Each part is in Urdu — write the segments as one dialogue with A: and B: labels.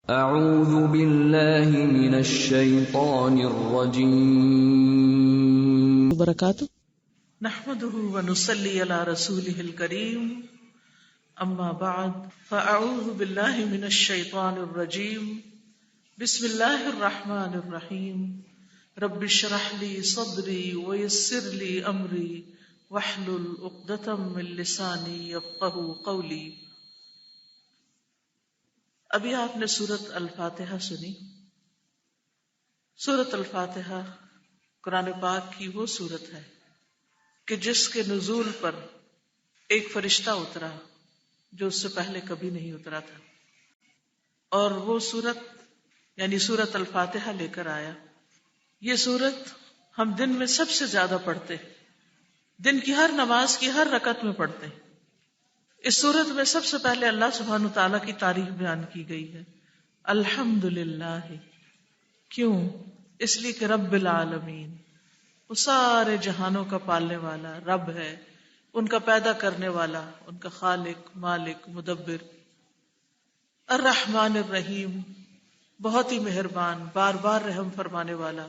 A: اعوذ باللہ من الشیطان الرجیم
B: وبرکاتہ۔
C: نحمده ونصلی علی رسولہ الکریم، اما بعد فاعوذ باللہ من الشیطان الرجیم، بسم اللہ الرحمن الرحیم، رب اشرح لی صدری ویسر لی امری واحلل عقدۃ من لسانی یفقہوا قولی۔ ابھی آپ نے سورۃ الفاتحہ سنی۔ سورۃ الفاتحہ قرآن پاک کی وہ سورت ہے کہ جس کے نزول پر ایک فرشتہ اترا جو اس سے پہلے کبھی نہیں اترا تھا، اور وہ سورت یعنی سورۃ الفاتحہ لے کر آیا۔ یہ سورت ہم دن میں سب سے زیادہ پڑھتے، دن کی ہر نماز کی ہر رکعت میں پڑھتے ہیں۔ اس سورت میں سب سے پہلے اللہ سبحانہ تعالیٰ کی تعریف بیان کی گئی ہے، الحمدللہ۔ کیوں؟ اس لیے کہ رب العالمین، وہ سارے جہانوں کا پالنے والا رب ہے، ان کا پیدا کرنے والا، ان کا خالق، مالک، مدبر۔ الرحمن الرحیم، بہت ہی مہربان، بار بار رحم فرمانے والا۔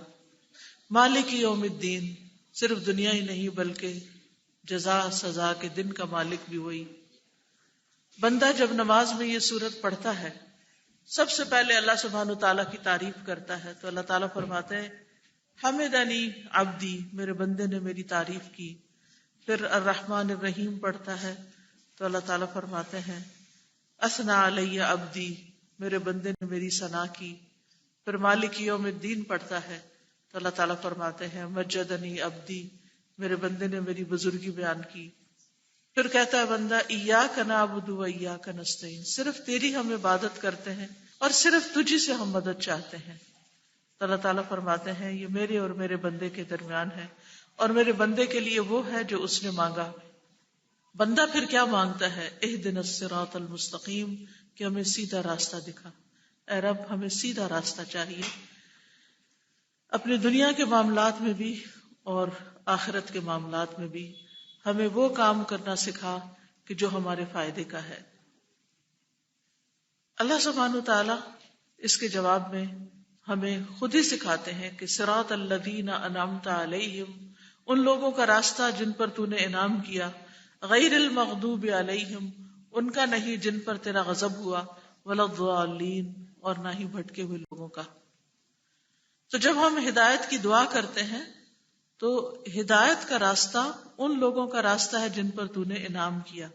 C: مالک یوم الدین، صرف دنیا ہی نہیں بلکہ جزا سزا کے دن کا مالک بھی وہی۔ بندہ جب نماز میں یہ سورت پڑھتا ہے، سب سے پہلے اللہ سبحانہ تعالیٰ کی تعریف کرتا ہے، تو اللہ تعالیٰ فرماتے ہیں حمدنی عبدی، میرے بندے نے میری تعریف کی۔ پھر الرحمن الرحیم پڑھتا ہے تو اللہ تعالیٰ فرماتے ہیں اثنا علی عبدی، میرے بندے نے میری ثنا کی۔ پھر مالک یوم الدین پڑھتا ہے تو اللہ تعالیٰ فرماتے ہیں مجدنی عبدی، میرے بندے نے میری بزرگی بیان کی۔ پھر کہتا ہے بندہ ایاک نعبد و ایاک نستعین، صرف تیری ہم عبادت کرتے ہیں اور صرف تجھی سے ہم مدد چاہتے ہیں۔ تو اللہ تعالیٰ فرماتے ہیں یہ میرے اور میرے بندے کے درمیان ہے، اور میرے بندے کے لیے وہ ہے جو اس نے مانگا۔ بندہ پھر کیا مانگتا ہے؟ اہدنا الصراط المستقیم، کہ ہمیں سیدھا راستہ دکھا۔ اے رب، ہمیں سیدھا راستہ چاہیے، اپنے دنیا کے معاملات میں بھی اور آخرت کے معاملات میں بھی۔ ہمیں وہ کام کرنا سکھا کہ جو ہمارے فائدے کا ہے۔ اللہ سبحانہ تعالیٰ اس کے جواب میں ہمیں خود ہی سکھاتے ہیں کہ صراط الذین انعمت علیہم، ان لوگوں کا راستہ جن پر تو نے انعام کیا، غیر المغضوب علیہم، ان کا نہیں جن پر تیرا غضب ہوا، ولا الضالین، اور نہ ہی بھٹکے ہوئے لوگوں کا۔ تو جب ہم ہدایت کی دعا کرتے ہیں تو ہدایت کا راستہ ان لوگوں کا راستہ ہے جن پر تو نے انعام کیا۔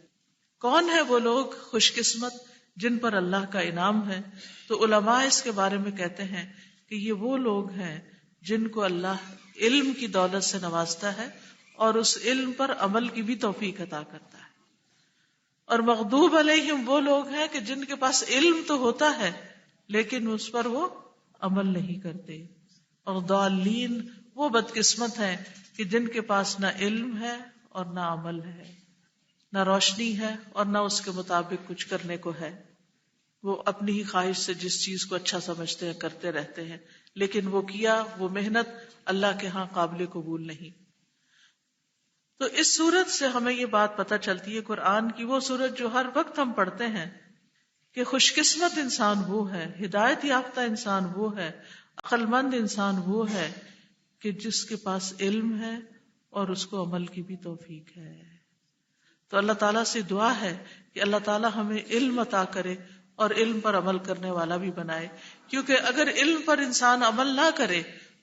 C: کون ہے وہ لوگ خوش قسمت جن پر اللہ کا انعام ہے؟ تو علماء اس کے بارے میں کہتے ہیں کہ یہ وہ لوگ ہیں جن کو اللہ علم کی دولت سے نوازتا ہے اور اس علم پر عمل کی بھی توفیق عطا کرتا ہے۔ اور مغضوب علیہم وہ لوگ ہیں کہ جن کے پاس علم تو ہوتا ہے لیکن اس پر وہ عمل نہیں کرتے۔ اور ضالین وہ بدقسمت ہیں کہ جن کے پاس نہ علم ہے اور نہ عمل ہے، نہ روشنی ہے اور نہ اس کے مطابق کچھ کرنے کو ہے۔ وہ اپنی ہی خواہش سے جس چیز کو اچھا سمجھتے ہیں کرتے رہتے ہیں، لیکن وہ کیا وہ محنت اللہ کے ہاں قابل قبول نہیں۔ تو اس صورت سے ہمیں یہ بات پتہ چلتی ہے، قرآن کی وہ صورت جو ہر وقت ہم پڑھتے ہیں، کہ خوش قسمت انسان وہ ہے، ہدایت یافتہ انسان وہ ہے، عقل مند انسان وہ ہے کہ جس کے پاس علم ہے اور اس کو عمل کی بھی توفیق ہے۔ تو اللہ تعالیٰ سے دعا ہے کہ اللہ تعالیٰ ہمیں علم عطا کرے اور علم پر عمل کرنے والا بھی بنائے، کیونکہ اگر علم پر انسان عمل نہ کرے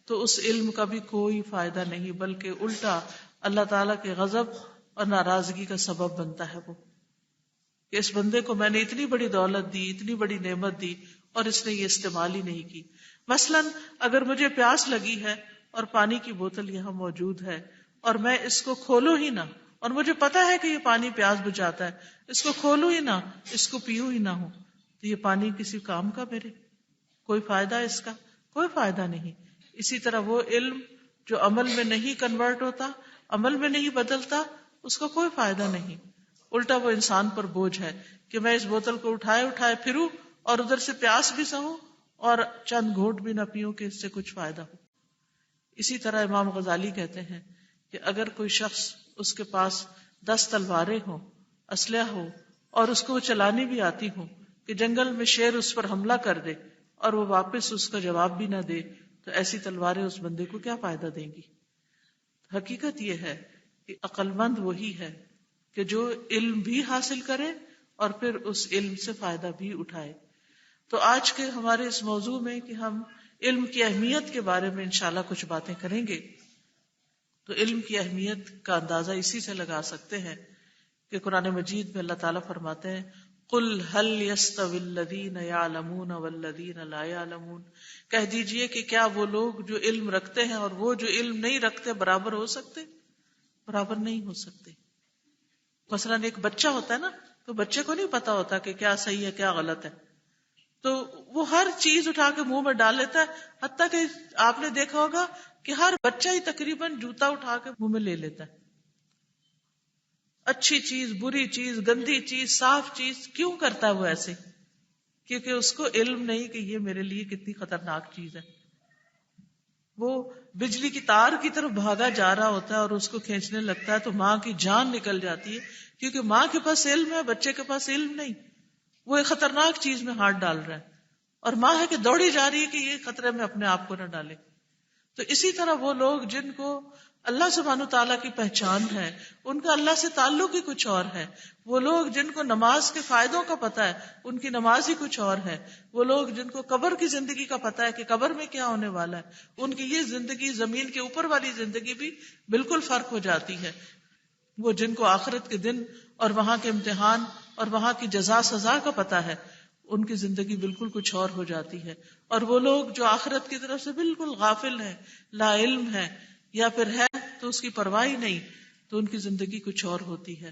C: تو اس علم کا بھی کوئی فائدہ نہیں، بلکہ الٹا اللہ تعالیٰ کے غضب اور ناراضگی کا سبب بنتا ہے وہ، کہ اس بندے کو میں نے اتنی بڑی دولت دی، اتنی بڑی نعمت دی اور اس نے یہ استعمال ہی نہیں کی۔ مثلاً اگر مجھے پیاس لگی ہے اور پانی کی بوتل یہاں موجود ہے اور میں اس کو کھولوں ہی نہ، اور مجھے پتا ہے کہ یہ پانی پیاس بجھاتا ہے، اس کو کھولوں ہی نہ، اس کو پیوں ہی نہ ہوں، تو یہ پانی کسی کام کا میرے؟ کوئی فائدہ اس کا؟ کوئی فائدہ نہیں۔ اسی طرح وہ علم جو عمل میں نہیں کنورٹ ہوتا، عمل میں نہیں بدلتا، اس کا کوئی فائدہ نہیں، الٹا وہ انسان پر بوجھ ہے کہ میں اس بوتل کو اٹھائے پھروں اور ادھر سے پیاس بھی سہوں اور چند گھونٹ بھی نہ پیوں کہ اس سے کچھ فائدہ ہو۔ اسی طرح امام غزالی کہتے ہیں کہ اگر کوئی شخص اس کے پاس 10 تلواریں ہوں، اسلحہ ہو، اور اس کو وہ چلانی بھی آتی ہوں، کہ جنگل میں شیر اس پر حملہ کر دے اور وہ واپس اس کا جواب بھی نہ دے، تو ایسی تلواریں اس بندے کو کیا فائدہ دیں گی؟ حقیقت یہ ہے کہ عقل مند وہی ہے کہ جو علم بھی حاصل کرے اور پھر اس علم سے فائدہ بھی اٹھائے. تو آج کے ہمارے اس موضوع میں کہ ہم علم کی اہمیت کے بارے میں انشاءاللہ کچھ باتیں کریں گے. تو علم کی اہمیت کا اندازہ اسی سے لگا سکتے ہیں کہ قرآن مجید میں اللہ تعالیٰ فرماتے ہیں قُلْ هَلْ يَسْتَوِي الَّذِينَ يَعْلَمُونَ وَالَّذِينَ لَا يَعْلَمُونَ، کہہ دیجئے کہ کیا وہ لوگ جو علم رکھتے ہیں اور وہ جو علم نہیں رکھتے برابر ہو سکتے؟ برابر نہیں ہو سکتے. مثلاً ایک بچہ ہوتا ہے نا، تو بچے کو نہیں پتا ہوتا کہ کیا صحیح ہے کیا غلط ہے، تو وہ ہر چیز اٹھا کے منہ میں ڈال لیتا ہے. حتیٰ کہ آپ نے دیکھا ہوگا کہ ہر بچہ ہی تقریباً جوتا اٹھا کے منہ میں لے لیتا ہے. اچھی چیز، بری چیز، گندی چیز، صاف چیز، کیوں کرتا ہے وہ ایسے؟ کیونکہ اس کو علم نہیں کہ یہ میرے لیے کتنی خطرناک چیز ہے. وہ بجلی کی تار کی طرف بھاگا جا رہا ہوتا ہے اور اس کو کھینچنے لگتا ہے تو ماں کی جان نکل جاتی ہے، کیونکہ ماں کے پاس علم ہے، بچے کے پاس علم نہیں. وہ ایک خطرناک چیز میں ہاتھ ڈال رہا ہے اور ماں ہے کہ دوڑی جا رہی ہے کہ یہ خطرے میں اپنے آپ کو نہ ڈالے. تو اسی طرح وہ لوگ جن کو اللہ سبحانہ تعالیٰ کی پہچان ہے، ان کا اللہ سے تعلق ہی کچھ اور ہے. وہ لوگ جن کو نماز کے فائدوں کا پتہ ہے، ان کی نماز ہی کچھ اور ہے. وہ لوگ جن کو قبر کی زندگی کا پتہ ہے کہ قبر میں کیا ہونے والا ہے، ان کی یہ زندگی زمین کے اوپر والی زندگی بھی بالکل فرق ہو جاتی ہے. وہ جن کو آخرت کے دن اور وہاں کے امتحان اور وہاں کی جزا سزا کا پتہ ہے، ان کی زندگی بالکل کچھ اور ہو جاتی ہے. اور وہ لوگ جو آخرت کی طرف سے بالکل غافل ہیں، لا علم ہے، یا پھر ہے تو اس کی پرواہ نہیں، تو ان کی زندگی کچھ اور ہوتی ہے.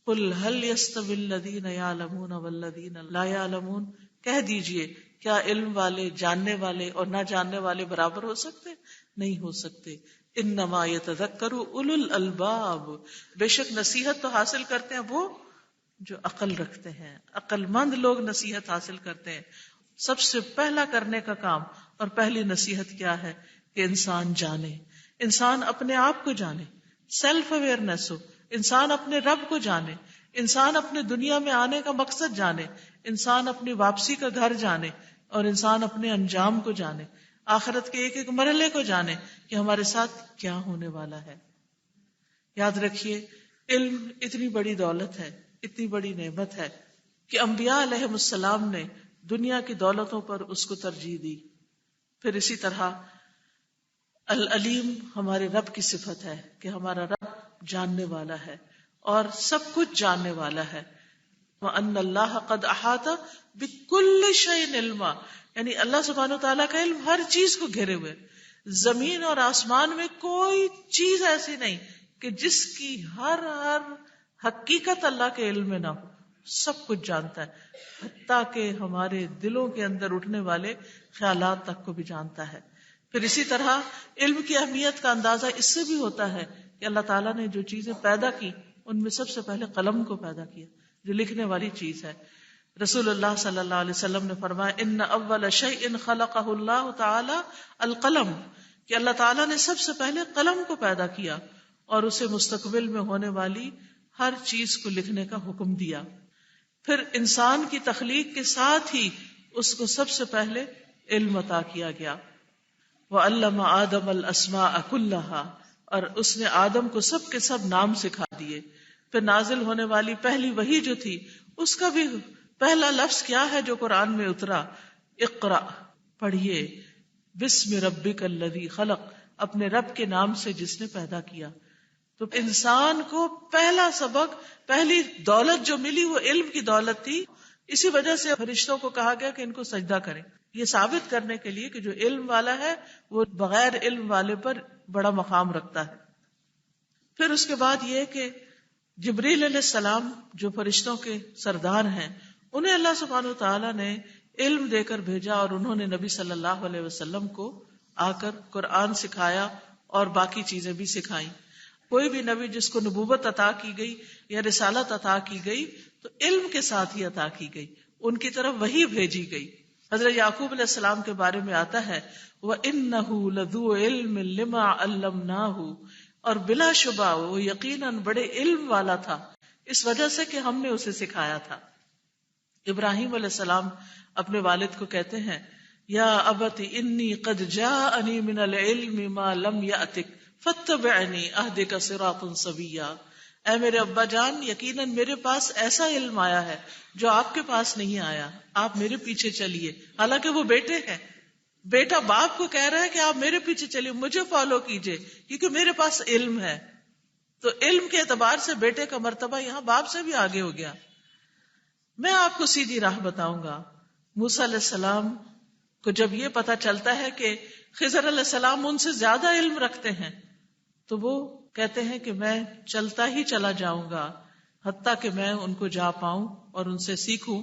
C: قُلْ هَلْ يَسْتَوِي الَّذِينَ يَعْلَمُونَ وَالَّذِينَ لَا يَعْلَمُونَ، کہہ دیجئے کیا علم والے، جاننے والے اور نہ جاننے والے برابر ہو سکتے؟ نہیں ہو سکتے. انما يتذکر اولو الالباب، بے شک نصیحت تو حاصل کرتے ہیں وہ جو عقل رکھتے ہیں. عقل مند لوگ نصیحت حاصل کرتے ہیں. سب سے پہلا کرنے کا کام اور پہلی نصیحت کیا ہے کہ انسان جانے، انسان اپنے آپ کو جانے، سیلف اویئرنیس ہو، انسان اپنے رب کو جانے، انسان اپنے دنیا میں آنے کا مقصد جانے، انسان اپنی واپسی کا گھر جانے اور انسان اپنے انجام کو جانے، آخرت کے ایک ایک مرحلے کو جانے کہ ہمارے ساتھ کیا ہونے والا ہے. یاد رکھیے علم اتنی بڑی دولت ہے، اتنی بڑی نعمت ہے کہ انبیاء علیہ السلام نے دنیا کی دولتوں پر اس کو ترجیح دی. پھر اسی طرح العلیم ہمارے رب کی صفت ہے کہ ہمارا رب جاننے والا ہے اور سب کچھ جاننے والا ہے. وَأَنَّ اللَّهَ قَدْ أَحَاطَ بِكُلِّ شَيْءٍ عِلْمًا، یعنی اللہ سبحانہ وتعالیٰ کا علم ہر چیز کو گھیرے ہوئے. زمین اور آسمان میں کوئی چیز ایسی نہیں کہ جس کی ہر حقیقت اللہ کے علم میں نہ ہو. سب کچھ جانتا ہے، حتیٰ کہ ہمارے دلوں کے اندر اٹھنے والے خیالات تک کو بھی جانتا ہے. پھر اسی طرح علم کی اہمیت کا اندازہ اس سے بھی ہوتا ہے کہ اللہ تعالیٰ نے جو چیزیں پیدا کی ان میں سب سے پہلے قلم کو پیدا کیا جو لکھنے والی چیز ہے. رسول اللہ صلی اللہ علیہ وسلم نے فرمایا ان اول شیء خلقہ اللہ تعالی القلم، کہ اللہ تعالیٰ نے سب سے پہلے قلم کو پیدا کیا اور اسے مستقبل میں ہونے والی ہر چیز کو لکھنے کا حکم دیا. پھر انسان کی تخلیق کے ساتھ ہی اس کو سب سے پہلے علم عطا کیا گیا. وَعَلَّمَ آدَمَ الْأَسْمَاءَ كُلَّهَا، اور اس نے آدم کو سب کے سب نام سکھا دیے. پھر نازل ہونے والی پہلی وحی جو تھی اس کا بھی پہلا لفظ کیا ہے جو قرآن میں اترا؟ اقرأ، پڑھیے، بسم ربک الذی خلق، اپنے رب کے نام سے جس نے پیدا کیا. تو انسان کو پہلا سبق، پہلی دولت جو ملی وہ علم کی دولت تھی. اسی وجہ سے فرشتوں کو کہا گیا کہ ان کو سجدہ کریں، یہ ثابت کرنے کے لیے کہ جو علم والا ہے وہ بغیر علم والے پر بڑا مقام رکھتا ہے. پھر اس کے بعد یہ کہ جبریل علیہ السلام جو فرشتوں کے سردار ہیں، انہیں اللہ سبحانہ وتعالیٰ نے علم دے کر بھیجا اور انہوں نے نبی صلی اللہ علیہ وسلم کو آ کر قرآن سکھایا اور باقی چیزیں بھی سکھائیں. کوئی بھی نبی جس کو نبوت عطا کی گئی یا رسالت عطا کی گئی تو علم کے ساتھ ہی عطا کی گئی، ان کی طرف وحی بھیجی گئی. حضرت یعقوب علیہ السلام کے بارے میں آتا ہے وَإِنَّهُ لَذُو عِلْمٍ لِمَا عَلَّمْنَاهُ، اور بلا شبہ وہ یقیناً بڑے علم والا تھا اس وجہ سے کہ ہم نے اسے سکھایا تھا. ابراہیم علیہ السلام اپنے والد کو کہتے ہیں یا ابت انی قد جاءنی من العلم ما لم یأتک فاتبعنی اہدک صراطا سویا، اے میرے ابا جان یقیناً میرے پاس ایسا علم آیا ہے جو آپ کے پاس نہیں آیا، آپ میرے پیچھے چلیے۔ حالانکہ وہ بیٹے ہیں، بیٹا باپ کو کہہ رہا ہے کہ آپ میرے پیچھے چلیے، مجھے فالو کیجئے کیونکہ میرے پاس علم ہے۔ تو علم کے اعتبار سے بیٹے کا مرتبہ یہاں باپ سے بھی آگے ہو گیا۔ میں آپ کو سیدھی راہ بتاؤں گا۔ موسیٰ علیہ السلام کو جب یہ پتا چلتا ہے کہ خضر علیہ السلام ان سے زیادہ علم رکھتے ہیں تو وہ کہتے ہیں کہ میں چلتا ہی چلا جاؤں گا حتیٰ کہ میں ان کو جا پاؤں اور ان سے سیکھوں،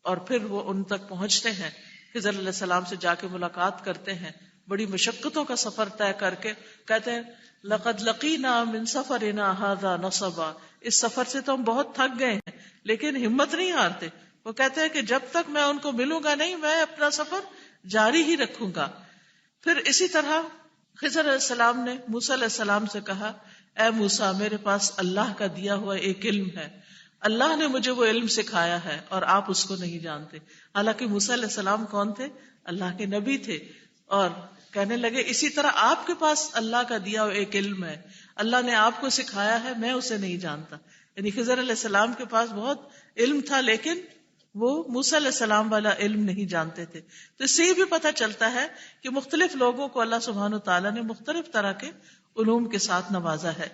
C: اور پھر وہ ان تک پہنچتے ہیں، خضر علیہ السلام سے جا کے ملاقات کرتے ہیں، بڑی مشقتوں کا سفر طے کر کے کہتے ہیں لقد لقینا من سفرنا ھذا نصبا، اس سفر سے تو ہم بہت تھک گئے ہیں لیکن ہمت نہیں ہارتے۔ وہ کہتے ہیں کہ جب تک میں ان کو ملوں گا نہیں میں اپنا سفر جاری ہی رکھوں گا۔ پھر اسی طرح خضر علیہ السلام نے موسیٰ علیہ السلام سے کہا اے موسیٰ میرے پاس اللہ کا دیا ہوا ایک علم ہے، اللہ نے مجھے وہ علم سکھایا ہے اور آپ اس کو نہیں جانتے۔ حالانکہ موسیٰ علیہ السلام کون تھے؟ اللہ کے نبی تھے، اور کہنے لگے اسی طرح آپ کے پاس اللہ کا دیا ہوا ایک علم ہے، اللہ نے آپ کو سکھایا ہے، میں اسے نہیں جانتا۔ یعنی خضر علیہ السلام کے پاس بہت علم تھا لیکن وہ موسیٰ علیہ السلام والا علم نہیں جانتے تھے۔ تو اس سے یہ بھی پتہ چلتا ہے کہ مختلف لوگوں کو اللہ سبحانہ وتعالیٰ نے مختلف طرح کے علوم کے ساتھ نوازا ہے۔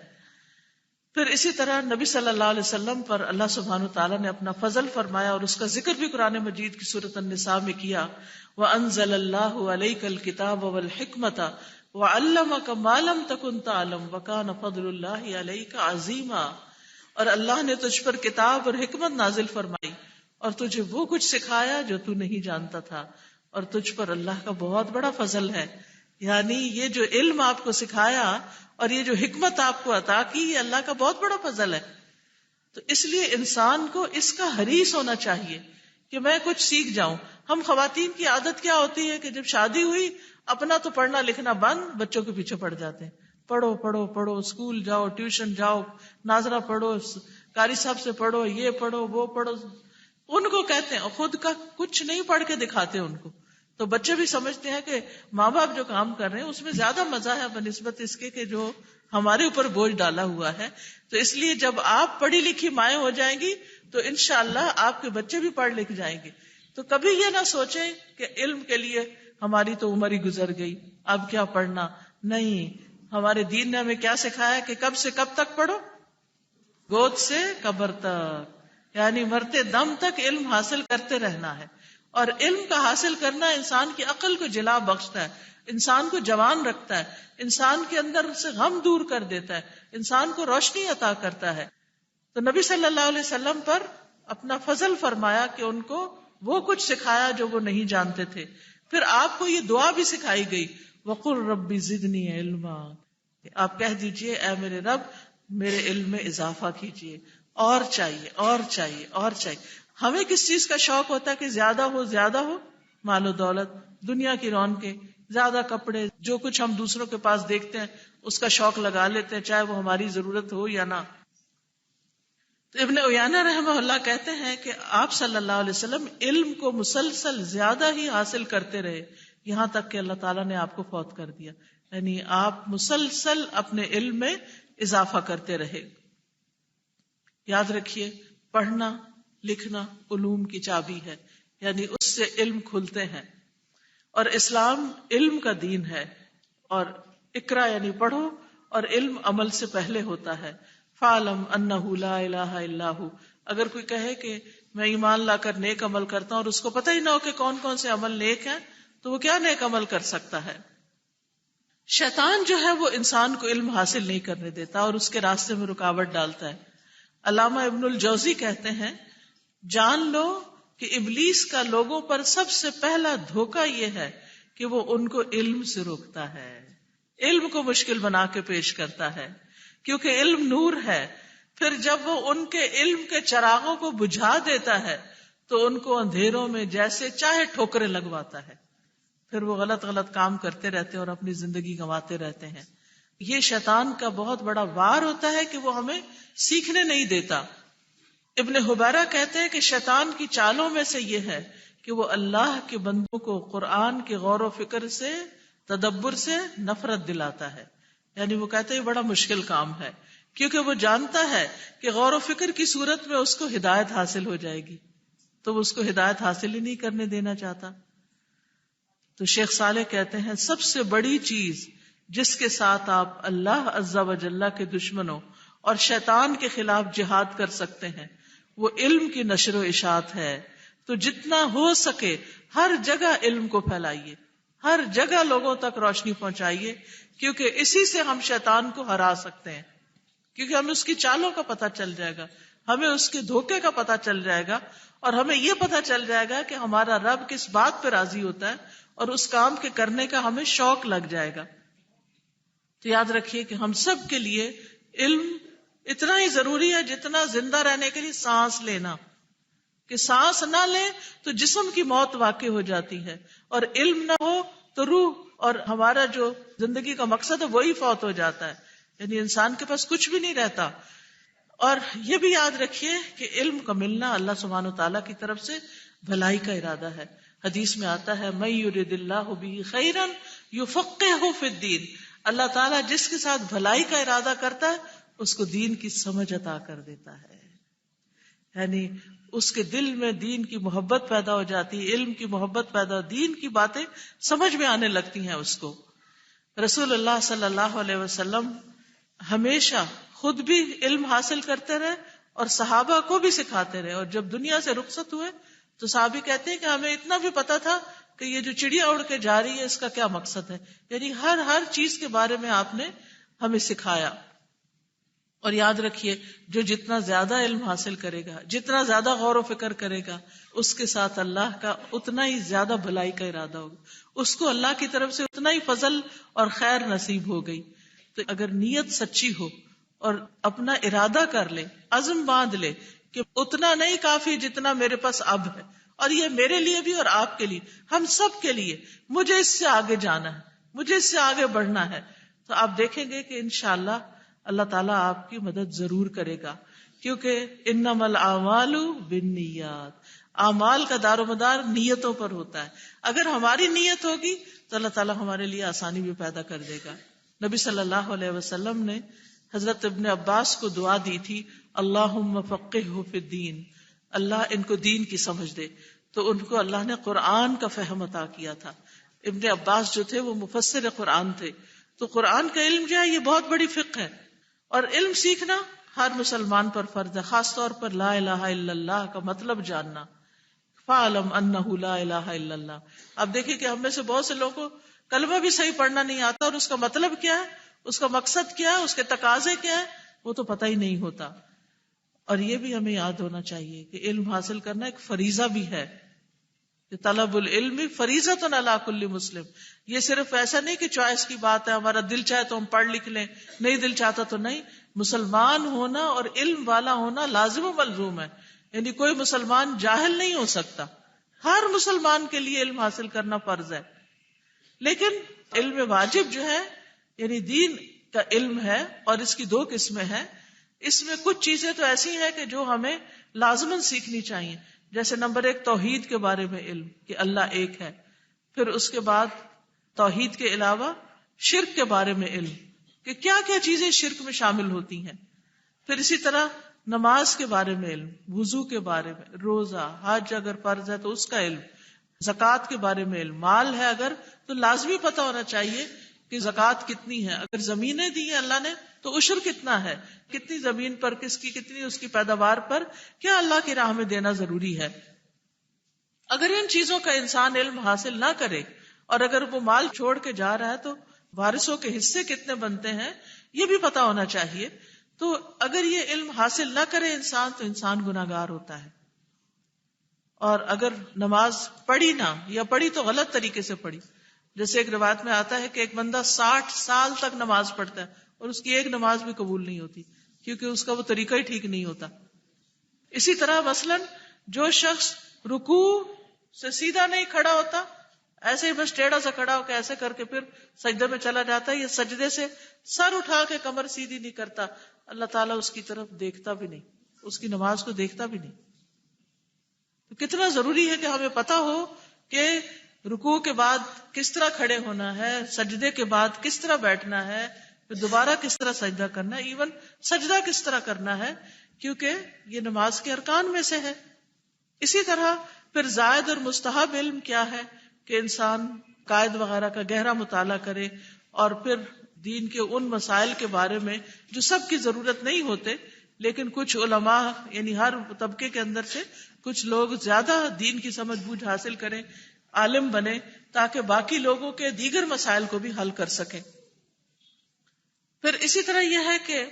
C: پھر اسی طرح نبی صلی اللہ علیہ وسلم پر اللہ سبحانہ وتعالیٰ نے اپنا فضل فرمایا اور اس کا ذکر بھی قرآن مجید کی سورۃ النساء میں کیا۔ وَأَنزَلَ اللَّهُ عَلَيْكَ الْكِتَابَ وَالْحِكْمَةَ وَعَلَّمَكَ مَا لَمْ تَكُنْ تَعْلَمُ وَكَانَ فَضْلُ اللَّهِ عَلَيْكَ عَظِيمًا، اور اللہ نے تجھ پر کتاب اور حکمت نازل فرمائی اور تجھے وہ کچھ سکھایا جو تو نہیں جانتا تھا، اور تجھ پر اللہ کا بہت بڑا فضل ہے۔ یعنی یہ جو علم آپ کو سکھایا اور یہ جو حکمت آپ کو عطا کی یہ اللہ کا بہت بڑا فضل ہے۔ تو اس لیے انسان کو اس کا حریص ہونا چاہیے کہ میں کچھ سیکھ جاؤں۔ ہم خواتین کی عادت کیا ہوتی ہے کہ جب شادی ہوئی اپنا تو پڑھنا لکھنا بند، بچوں کے پیچھے پڑ جاتے ہیں، پڑھو پڑھو پڑھو، اسکول جاؤ، ٹیوشن جاؤ، ناظرہ پڑھو، قاری صاحب سے پڑھو، یہ پڑھو وہ پڑھو، ان کو کہتے ہیں، خود کا کچھ نہیں پڑھ کے دکھاتے ان کو۔ تو بچے بھی سمجھتے ہیں کہ ماں باپ جو کام کر رہے ہیں اس میں زیادہ مزہ ہے بنسبت اس کے کہ جو ہمارے اوپر بوجھ ڈالا ہوا ہے۔ تو اس لیے جب آپ پڑھی لکھی مائیں ہو جائیں گی تو انشاءاللہ آپ کے بچے بھی پڑھ لکھ جائیں گے۔ تو کبھی یہ نہ سوچیں کہ علم کے لیے ہماری تو عمر ہی گزر گئی، اب کیا پڑھنا۔ نہیں، ہمارے دین نے ہمیں کیا سکھایا کہ کب سے کب تک پڑھو؟ گود سے قبر تک، یعنی مرتے دم تک علم حاصل کرتے رہنا ہے۔ اور علم کا حاصل کرنا انسان کی عقل کو جلا بخشتا ہے، انسان کو جوان رکھتا ہے، انسان کے اندر سے غم دور کر دیتا ہے، انسان کو روشنی عطا کرتا ہے۔ تو نبی صلی اللہ علیہ وسلم پر اپنا فضل فرمایا کہ ان کو وہ کچھ سکھایا جو وہ نہیں جانتے تھے۔ پھر آپ کو یہ دعا بھی سکھائی گئی، وَقُلْ رَبِّ زِدْنِي عِلْمًا، آپ کہہ دیجئے اے میرے رب میرے علم میں اضافہ کیجئے، اور چاہیے اور چاہیے اور چاہیے۔ ہمیں کس چیز کا شوق ہوتا ہے کہ زیادہ ہو، مال و دولت، دنیا کی رونقیں، زیادہ کپڑے، جو کچھ ہم دوسروں کے پاس دیکھتے ہیں اس کا شوق لگا لیتے ہیں چاہے وہ ہماری ضرورت ہو یا نہ۔ تو ابن عیینہ رحمہ اللہ کہتے ہیں کہ آپ صلی اللہ علیہ وسلم علم کو مسلسل زیادہ ہی حاصل کرتے رہے یہاں تک کہ اللہ تعالیٰ نے آپ کو فوت کر دیا۔ یعنی آپ مسلسل اپنے علم میں اضافہ کرتے رہے۔ یاد رکھیے پڑھنا لکھنا علوم کی چابی ہے، یعنی اس سے علم کھلتے ہیں، اور اسلام علم کا دین ہے، اور اقرا یعنی پڑھو، اور علم عمل سے پہلے ہوتا ہے۔ فَاعْلَمْ أَنَّهُ لَا إِلَٰهَ إِلَّا هُوَ، اگر کوئی کہے کہ میں ایمان لا کر نیک عمل کرتا ہوں اور اس کو پتہ ہی نہ ہو کہ کون کون سے عمل نیک ہیں تو وہ کیا نیک عمل کر سکتا ہے؟ شیطان جو ہے وہ انسان کو علم حاصل نہیں کرنے دیتا اور اس کے راستے میں رکاوٹ ڈالتا ہے۔ علامہ ابن الجوزی کہتے ہیں جان لو کہ ابلیس کا لوگوں پر سب سے پہلا دھوکہ یہ ہے کہ وہ ان کو علم سے روکتا ہے، علم کو مشکل بنا کے پیش کرتا ہے، کیونکہ علم نور ہے۔ پھر جب وہ ان کے علم کے چراغوں کو بجھا دیتا ہے تو ان کو اندھیروں میں جیسے چاہے ٹھوکریں لگواتا ہے، پھر وہ غلط کام کرتے رہتے ہیں اور اپنی زندگی گنواتے رہتے ہیں۔ یہ شیطان کا بہت بڑا وار ہوتا ہے کہ وہ ہمیں سیکھنے نہیں دیتا۔ ابن حبیرہ کہتے ہیں کہ شیطان کی چالوں میں سے یہ ہے کہ وہ اللہ کے بندوں کو قرآن کے غور و فکر سے، تدبر سے نفرت دلاتا ہے. یعنی وہ کہتے ہیں یہ بڑا مشکل کام ہے، کیونکہ وہ جانتا ہے کہ غور و فکر کی صورت میں اس کو ہدایت حاصل ہو جائے گی، تو وہ اس کو ہدایت حاصل ہی نہیں کرنے دینا چاہتا. تو شیخ صالح کہتے ہیں سب سے بڑی چیز جس کے ساتھ آپ اللہ عز و جل کے دشمنوں اور شیطان کے خلاف جہاد کر سکتے ہیں وہ علم کی نشر و اشاعت ہے. تو جتنا ہو سکے ہر جگہ علم کو پھیلائیے، ہر جگہ لوگوں تک روشنی پہنچائیے، کیونکہ اسی سے ہم شیطان کو ہرا سکتے ہیں. کیونکہ ہمیں اس کی چالوں کا پتہ چل جائے گا، ہمیں اس کے دھوکے کا پتہ چل جائے گا، اور ہمیں یہ پتہ چل جائے گا کہ ہمارا رب کس بات پہ راضی ہوتا ہے، اور اس کام کے کرنے کا ہمیں شوق لگ جائے گا. تو یاد رکھیے کہ ہم سب کے لیے علم اتنا ہی ضروری ہے جتنا زندہ رہنے کے لیے سانس لینا. کہ سانس نہ لیں تو جسم کی موت واقع ہو جاتی ہے، اور علم نہ ہو تو روح اور ہمارا جو زندگی کا مقصد ہے وہی فوت ہو جاتا ہے. یعنی انسان کے پاس کچھ بھی نہیں رہتا. اور یہ بھی یاد رکھیے کہ علم کا ملنا اللہ سبحانہ وتعالیٰ کی طرف سے بھلائی کا ارادہ ہے. حدیث میں آتا ہے من یرد اللہ بہ خیرا یفقہہ فی الدین، اللہ تعالیٰ جس کے ساتھ بھلائی کا ارادہ کرتا ہے اس کو دین کی سمجھ عطا کر دیتا ہے. یعنی اس کے دل میں دین کی محبت پیدا ہو جاتی، علم کی محبت پیدا، دین کی باتیں سمجھ میں آنے لگتی ہیں اس کو. رسول اللہ صلی اللہ علیہ وسلم ہمیشہ خود بھی علم حاصل کرتے رہے اور صحابہ کو بھی سکھاتے رہے. اور جب دنیا سے رخصت ہوئے تو صحابی کہتے ہیں کہ ہمیں اتنا بھی پتا تھا کہ یہ جو چڑیا اڑ کے جا رہی ہے اس کا کیا مقصد ہے. یعنی ہر چیز کے بارے میں آپ نے ہمیں سکھایا. اور یاد رکھیے جو جتنا زیادہ علم حاصل کرے گا، جتنا زیادہ غور و فکر کرے گا، اس کے ساتھ اللہ کا اتنا ہی زیادہ بھلائی کا ارادہ ہوگا، اس کو اللہ کی طرف سے اتنا ہی فضل اور خیر نصیب ہو گئی. تو اگر نیت سچی ہو اور اپنا ارادہ کر لے، عزم باندھ لے کہ اتنا نہیں کافی جتنا میرے پاس اب ہے، اور یہ میرے لیے بھی اور آپ کے لیے، ہم سب کے لیے، مجھے اس سے آگے جانا ہے، مجھے اس سے آگے بڑھنا ہے، تو آپ دیکھیں گے کہ انشاءاللہ اللہ تعالیٰ آپ کی مدد ضرور کرے گا. کیونکہ انما الاعمال بالنیات، اعمال کا دار و مدار نیتوں پر ہوتا ہے. اگر ہماری نیت ہوگی تو اللہ تعالیٰ ہمارے لیے آسانی بھی پیدا کر دے گا. نبی صلی اللہ علیہ وسلم نے حضرت ابن عباس کو دعا دی تھی اللہم فقہہ فی الدین، اللہ ان کو دین کی سمجھ دے. تو ان کو اللہ نے قرآن کا فہم عطا کیا تھا. ابن عباس جو تھے وہ مفسر قرآن تھے. تو قرآن کا علم جو ہے یہ بہت بڑی فقہ ہے، اور علم سیکھنا ہر مسلمان پر فرض ہے، خاص طور پر لا الہ الا اللہ کا مطلب جاننا. فَاعْلَمْ أَنَّهُ لَا إِلَهَ إِلَّا اللَّهُ. آپ دیکھیں کہ ہم میں سے بہت سے لوگوں کو کلمہ بھی صحیح پڑھنا نہیں آتا، اور اس کا مطلب کیا ہے، اس کا مقصد کیا ہے، اس کے تقاضے کیا ہے، وہ تو پتہ ہی نہیں ہوتا. اور یہ بھی ہمیں یاد ہونا چاہیے کہ علم حاصل کرنا ایک فریضہ بھی ہے. طلب العلم فریضۃ علی کل مسلم. یہ صرف ایسا نہیں کہ چوائس کی بات ہے، ہمارا دل چاہے تو ہم پڑھ لکھ لیں، نہیں دل چاہتا تو نہیں. مسلمان ہونا اور علم والا ہونا لازم و ملزوم ہے. یعنی کوئی مسلمان جاہل نہیں ہو سکتا، ہر مسلمان کے لیے علم حاصل کرنا فرض ہے. لیکن علم واجب جو ہے یعنی دین کا علم ہے، اور اس کی 2 قسمیں ہیں. اس میں کچھ چیزیں تو ایسی ہیں کہ جو ہمیں لازماً سیکھنی چاہیے. جیسے نمبر 1 توحید کے بارے میں علم کہ اللہ ایک ہے. پھر اس کے بعد توحید کے علاوہ شرک کے بارے میں علم کہ کیا کیا چیزیں شرک میں شامل ہوتی ہیں. پھر اسی طرح نماز کے بارے میں علم، وضو کے بارے میں، روزہ، حج اگر فرض ہے تو اس کا علم، زکوٰۃ کے بارے میں علم. مال ہے اگر تو لازمی پتہ ہونا چاہیے کہ زکوٰۃ کتنی ہے. اگر زمینیں دی ہیں اللہ نے تو عشر کتنا ہے، کتنی زمین پر کس کی کتنی اس کی پیداوار پر کیا اللہ کی راہ میں دینا ضروری ہے. اگر ان چیزوں کا انسان علم حاصل نہ کرے اور اگر وہ مال چھوڑ کے جا رہا ہے تو وارثوں کے حصے کتنے بنتے ہیں یہ بھی پتا ہونا چاہیے. تو اگر یہ علم حاصل نہ کرے انسان تو انسان گناہگار ہوتا ہے. اور اگر نماز پڑھی نہ یا پڑھی تو غلط طریقے سے پڑھی، جیسے ایک روایت میں آتا ہے کہ ایک بندہ 60 سال تک نماز پڑھتا ہے اور اس کی ایک نماز بھی قبول نہیں ہوتی کیونکہ اس کا وہ طریقہ ہی ٹھیک نہیں ہوتا. اسی طرح مثلا جو شخص رکوع سے سیدھا نہیں کھڑا ہوتا، ایسے ہی بس ٹیڑھا سا کھڑا ہو کے ایسے کر کے پھر سجدے میں چلا جاتا ہے، یا سجدے سے سر اٹھا کے کمر سیدھی نہیں کرتا، اللہ تعالیٰ اس کی طرف دیکھتا بھی نہیں، اس کی نماز کو دیکھتا بھی نہیں. تو کتنا ضروری ہے کہ ہمیں پتا ہو کہ رکوع کے بعد کس طرح کھڑے ہونا ہے، سجدے کے بعد کس طرح بیٹھنا ہے، پھر دوبارہ کس طرح سجدہ کرنا ہے، ایون سجدہ کس طرح کرنا ہے، کیونکہ یہ نماز کے ارکان میں سے ہے. اسی طرح پھر زائد اور مستحب علم کیا ہے کہ انسان قائد وغیرہ کا گہرا مطالعہ کرے، اور پھر دین کے ان مسائل کے بارے میں جو سب کی ضرورت نہیں ہوتے، لیکن کچھ علماء یعنی ہر طبقے کے اندر سے کچھ لوگ زیادہ دین کی سمجھ بوجھ حاصل کریں، عالم بنے، تاکہ باقی لوگوں کے دیگر مسائل کو بھی حل کر سکیں. پھر اسی طرح یہ ہے کہ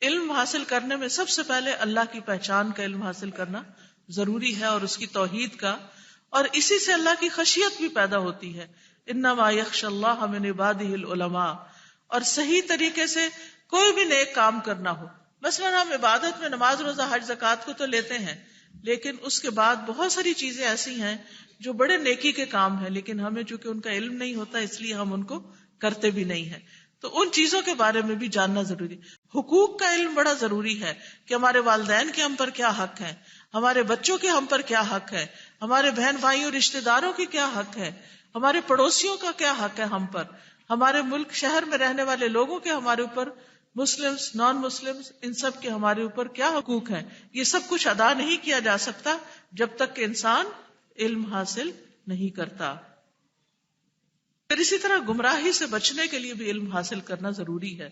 C: علم حاصل کرنے میں سب سے پہلے اللہ کی پہچان کا علم حاصل کرنا ضروری ہے، اور اس کی توحید کا، اور اسی سے اللہ کی خشیت بھی پیدا ہوتی ہے. انما یخشی اللہ من عبادہ العلماء. اور صحیح طریقے سے کوئی بھی نیک کام کرنا ہو، مثلا ہم عبادت میں نماز روزہ حج زکوٰۃ کو تو لیتے ہیں، لیکن اس کے بعد بہت ساری چیزیں ایسی ہیں جو بڑے نیکی کے کام ہیں، لیکن ہمیں چونکہ ان کا علم نہیں ہوتا اس لیے ہم ان کو کرتے بھی نہیں ہیں. تو ان چیزوں کے بارے میں بھی جاننا ضروری. حقوق کا علم بڑا ضروری ہے کہ ہمارے والدین کے ہم پر کیا حق ہے، ہمارے بچوں کے ہم پر کیا حق ہے، ہمارے بہن بھائیوں رشتہ داروں کے کیا حق ہے، ہمارے پڑوسیوں کا کیا حق ہے ہم پر، ہمارے ملک شہر میں رہنے والے لوگوں کے ہمارے اوپر، مسلمز نان مسلمز ان سب کے ہمارے اوپر کیا حقوق ہیں. یہ سب کچھ ادا نہیں کیا جا سکتا جب تک کہ انسان علم حاصل نہیں کرتا. پھر اسی طرح گمراہی سے بچنے کے لیے بھی علم حاصل کرنا ضروری ہے.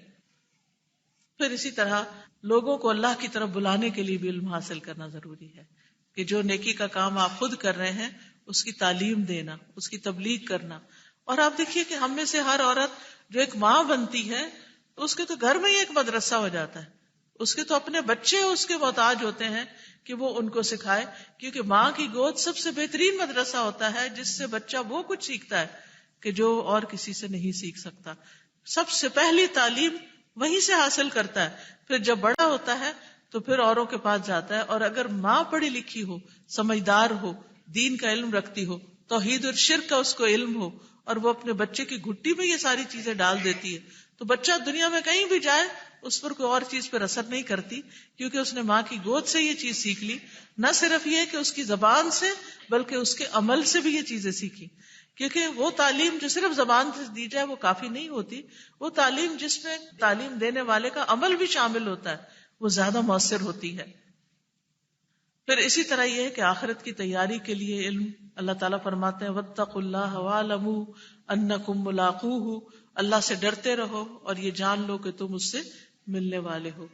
C: پھر اسی طرح لوگوں کو اللہ کی طرف بلانے کے لیے بھی علم حاصل کرنا ضروری ہے کہ جو نیکی کا کام آپ خود کر رہے ہیں اس کی تعلیم دینا، اس کی تبلیغ کرنا. اور آپ دیکھیے کہ ہم میں سے ہر عورت جو ایک ماں بنتی ہے تو اس کے تو گھر میں ہی ایک مدرسہ ہو جاتا ہے، اس کے تو اپنے بچے اس کے محتاج ہوتے ہیں کہ وہ ان کو سکھائے، کیونکہ ماں کی گود سب سے بہترین مدرسہ ہوتا ہے جس سے بچہ وہ کچھ سیکھتا ہے کہ جو اور کسی سے نہیں سیکھ سکتا. سب سے پہلی تعلیم وہیں سے حاصل کرتا ہے. پھر جب بڑا ہوتا ہے تو پھر اوروں کے پاس جاتا ہے، اور اگر ماں پڑھی لکھی ہو، سمجھدار ہو، دین کا علم رکھتی ہو، توحید اور شرک کا اس کو علم ہو، اور وہ اپنے بچے کی گھٹی میں یہ ساری چیزیں ڈال دیتی ہے، تو بچہ دنیا میں کہیں بھی جائے اس پر کوئی اور چیز پر اثر نہیں کرتی، کیونکہ اس نے ماں کی گود سے یہ چیز سیکھ لی. نہ صرف یہ کہ اس کی زبان سے بلکہ اس کے عمل سے بھی یہ چیزیں سیکھی. کیونکہ وہ تعلیم جو صرف زبان سے دی جائے وہ کافی نہیں ہوتی، وہ تعلیم جس میں تعلیم دینے والے کا عمل بھی شامل ہوتا ہے وہ زیادہ مؤثر ہوتی ہے. پھر اسی طرح یہ ہے کہ آخرت کی تیاری کے لیے علم، اللہ تعالیٰ فرماتے ہیں واتقوا اللہ واعلموا انکم ملاقوہ، اللہ سے ڈرتے رہو اور یہ جان لو کہ تم اس سے ملنے والے ہو.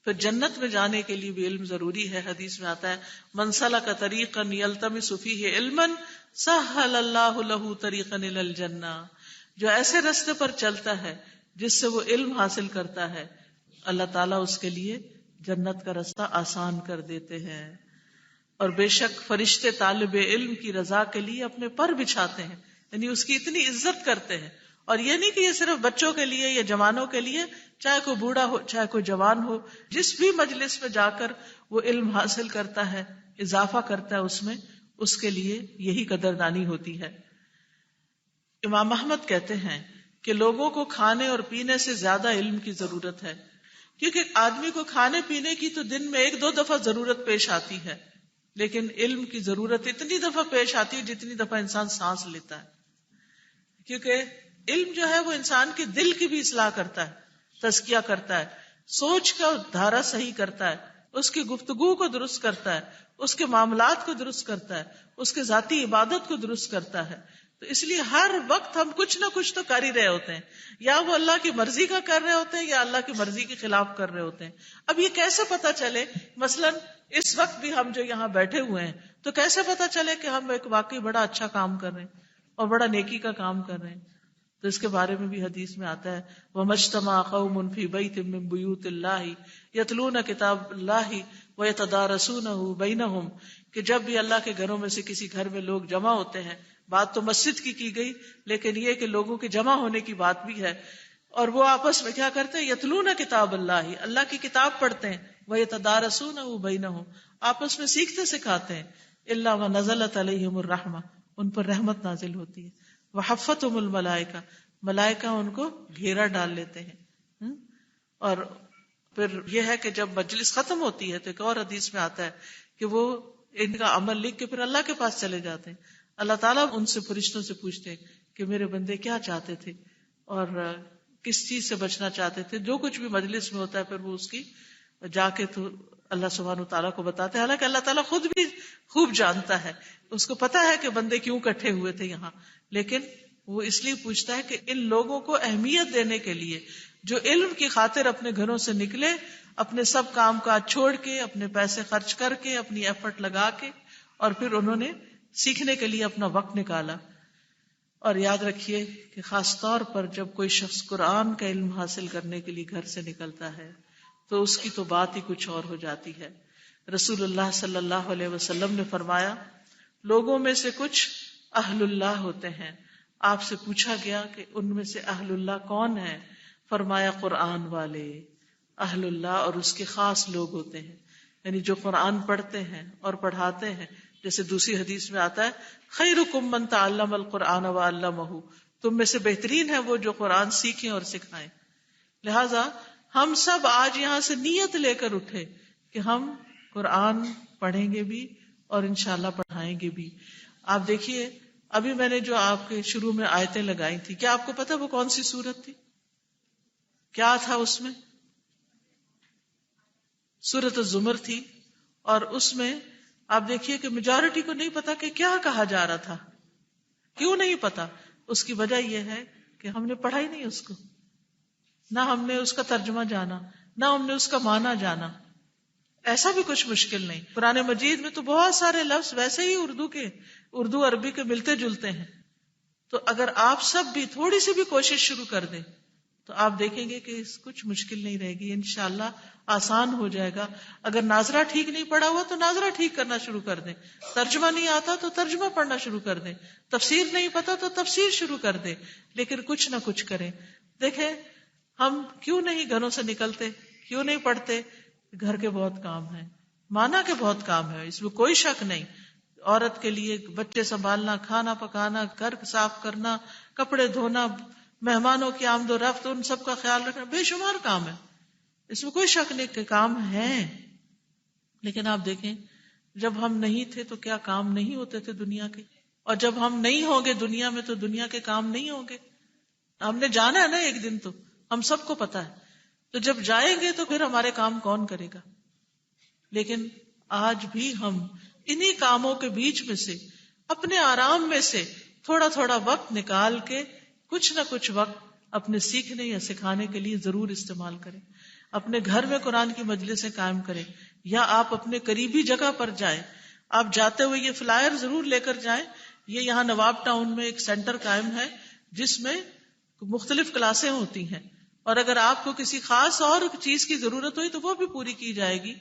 C: پھر جنت میں جانے کے لیے بھی علم ضروری ہے. حدیث میں آتا ہے من سلک طریقا یلتمس فیہ علما سہل اللہ لہ طریقا الی الجنہ، جو ایسے راستے پر چلتا ہے جس سے وہ علم حاصل کرتا ہے اللہ تعالیٰ اس کے لیے جنت کا راستہ آسان کر دیتے ہیں. اور بے شک فرشتے طالب علم کی رضا کے لیے اپنے پر بچھاتے ہیں، یعنی اس کی اتنی عزت کرتے ہیں. اور یہ نہیں کہ یہ صرف بچوں کے لیے یا جوانوں کے لیے، چاہے کوئی بوڑھا ہو چاہے کوئی جوان ہو، جس بھی مجلس میں جا کر وہ علم حاصل کرتا ہے، اضافہ کرتا ہے اس میں، اس کے لیے یہی قدردانی ہوتی ہے. امام احمد کہتے ہیں کہ لوگوں کو کھانے اور پینے سے زیادہ علم کی ضرورت ہے، کیونکہ آدمی کو کھانے پینے کی تو دن میں 1-2 دفعہ ضرورت پیش آتی ہے، لیکن علم کی ضرورت اتنی دفعہ پیش آتی ہے جتنی دفعہ انسان سانس لیتا ہے. کیونکہ علم جو ہے وہ انسان کے دل کی بھی اصلاح کرتا ہے، تزکیہ کرتا ہے، سوچ کا دھارا صحیح کرتا ہے، اس کی گفتگو کو درست کرتا ہے، اس کے معاملات کو درست کرتا ہے، اس کے ذاتی عبادت کو درست کرتا ہے. تو اس لیے ہر وقت ہم کچھ نہ کچھ تو کر ہی رہے ہوتے ہیں، یا وہ اللہ کی مرضی کا کر رہے ہوتے ہیں یا اللہ کی مرضی کے خلاف کر رہے ہوتے ہیں. اب یہ کیسے پتا چلے؟ مثلا اس وقت بھی ہم جو یہاں بیٹھے ہوئے ہیں تو کیسے پتا چلے کہ ہم ایک واقعی بڑا اچھا کام کر رہے ہیں اور بڑا نیکی کا کام کر رہے ہیں؟ تو اس کے بارے میں بھی حدیث میں آتا ہے وَمَجْتَمَعَ قَوْمٌ فِي بَيْتٍ مِّن بُيُوتِ اللَّهِ يَتْلُونَ كِتَابَ اللَّهِ وَيَتَدَارَسُونَهُ بَيْنَهُمْ، کہ جب بھی اللہ کے گھروں میں سے کسی گھر میں لوگ جمع ہوتے ہیں، بات تو مسجد کی گئی لیکن یہ کہ لوگوں کے جمع ہونے کی بات بھی ہے، اور وہ آپس میں کیا کرتے ہیں؟ یتلون کتاب اللہ، اللہ کی کتاب پڑھتے ہیں، وَيَتَدَارَسُونَهُ بَيْنَهُمْ، آپس میں سیکھتے سکھاتے ہیں. إِلَّا وَنَزَلَتْ عَلَيْهِمُ الرَّحْمَةُ، ان پر رحمت نازل ہوتی ہے. وَحَفَّتْهُمُ الْمَلَائِكَةُ، ملائکہ ان کو گھیرا ڈال لیتے ہیں. اور پھر یہ ہے کہ جب مجلس ختم ہوتی ہے تو ایک اور حدیث میں آتا ہے کہ وہ ان کا عمل لکھ کے پھر اللہ کے پاس چلے جاتے ہیں. اللہ تعالیٰ ان سے فرشتوں سے پوچھتے ہیں کہ میرے بندے کیا چاہتے تھے اور کس چیز سے بچنا چاہتے تھے. جو کچھ بھی مجلس میں ہوتا ہے پھر وہ اس کی جا کے تو اللہ سبحانہ تعالیٰ کو بتاتے ہیں. حالانکہ اللہ تعالیٰ خود بھی خوب جانتا ہے, اس کو پتا ہے کہ بندے کیوں اکٹھے ہوئے تھے یہاں, لیکن وہ اس لیے پوچھتا ہے کہ ان لوگوں کو اہمیت دینے کے لیے جو علم کی خاطر اپنے گھروں سے نکلے, اپنے سب کام کاج چھوڑ کے, اپنے پیسے خرچ کر کے, اپنی ایفرٹ لگا کے, اور پھر انہوں نے سیکھنے کے لیے اپنا وقت نکالا. اور یاد رکھیے کہ خاص طور پر جب کوئی شخص قرآن کا علم حاصل کرنے کے لیے گھر سے نکلتا ہے تو اس کی تو بات ہی کچھ اور ہو جاتی ہے. رسول اللہ صلی اللہ علیہ وسلم نے فرمایا, لوگوں میں سے کچھ اہل اللہ ہوتے ہیں. آپ سے پوچھا گیا کہ ان میں سے اہل اللہ کون ہیں؟ فرمایا قرآن والے. اہل اللہ اور اس کے خاص لوگ ہوتے ہیں, یعنی جو قرآن پڑھتے ہیں اور پڑھاتے ہیں. جیسے دوسری حدیث میں آتا ہے, خیرکم من تعلم القرآن وعلمہ, تم میں سے بہترین ہے وہ جو قرآن سیکھیں اور سکھائیں. لہذا ہم سب آج یہاں سے نیت لے کر اٹھے کہ ہم قرآن پڑھیں گے بھی اور انشاءاللہ پڑھائیں گے بھی. آپ دیکھیے ابھی میں نے جو آپ کے شروع میں آیتیں لگائی تھی, کیا آپ کو پتا وہ کون سی سورت تھی؟ کیا تھا اس میں؟ سورۃ الزمر تھی. اور اس میں آپ دیکھیے کہ میجورٹی کو نہیں پتا کہ کیا کہا جا رہا تھا. کیوں نہیں پتا؟ اس کی وجہ یہ ہے کہ ہم نے پڑھا ہی نہیں اس کو, نہ ہم نے اس کا ترجمہ جانا, نہ ہم نے اس کا معنی جانا. ایسا بھی کچھ مشکل نہیں. قرآن مجید میں تو بہت سارے لفظ ویسے ہی اردو عربی کے ملتے جلتے ہیں. تو اگر آپ سب بھی تھوڑی سی بھی کوشش شروع کر دیں تو آپ دیکھیں گے کہ کچھ مشکل نہیں رہے گی, انشاءاللہ آسان ہو جائے گا. اگر ناظرہ ٹھیک نہیں پڑھا ہوا تو ناظرہ ٹھیک کرنا شروع کر دیں, ترجمہ نہیں آتا تو ترجمہ پڑھنا شروع کر دیں, تفسیر نہیں پتا تو تفسیر شروع کر دیں, لیکن کچھ نہ کچھ کریں. دیکھیں ہم کیوں نہیں گھروں سے نکلتے, کیوں نہیں پڑھتے؟ گھر کے بہت کام ہیں, مانا کے بہت کام ہے, اس میں کوئی شک نہیں. عورت کے لیے بچے سنبھالنا, کھانا پکانا, گھر صاف کرنا, کپڑے دھونا, مہمانوں کی آمد و رفت, ان سب کا خیال رکھنا, بے شمار کام ہے, اس میں کوئی شک نہیں کہ کام ہیں. لیکن آپ دیکھیں جب ہم نہیں تھے تو کیا کام نہیں ہوتے تھے دنیا کے, اور جب ہم نہیں ہوں گے دنیا میں تو دنیا کے کام نہیں ہوں گے. ہم نے جانا ہے نا ایک دن, تو ہم سب کو پتا ہے. تو جب جائیں گے تو پھر ہمارے کام کون کرے گا؟ لیکن آج بھی ہم انہی کاموں کے بیچ میں سے, اپنے آرام میں سے تھوڑا تھوڑا وقت نکال کے کچھ نہ کچھ وقت اپنے سیکھنے یا سکھانے کے لیے ضرور استعمال کریں. اپنے گھر میں قرآن کی مجلسیں قائم کریں, یا آپ اپنے قریبی جگہ پر جائیں. آپ جاتے ہوئے یہ فلائر ضرور لے کر جائیں. یہ یہاں نواب ٹاؤن میں ایک سینٹر قائم ہے جس میں مختلف کلاسیں ہوتی ہیں, اور اگر آپ کو کسی خاص اور چیز کی ضرورت ہوئی تو وہ بھی پوری کی جائے گی.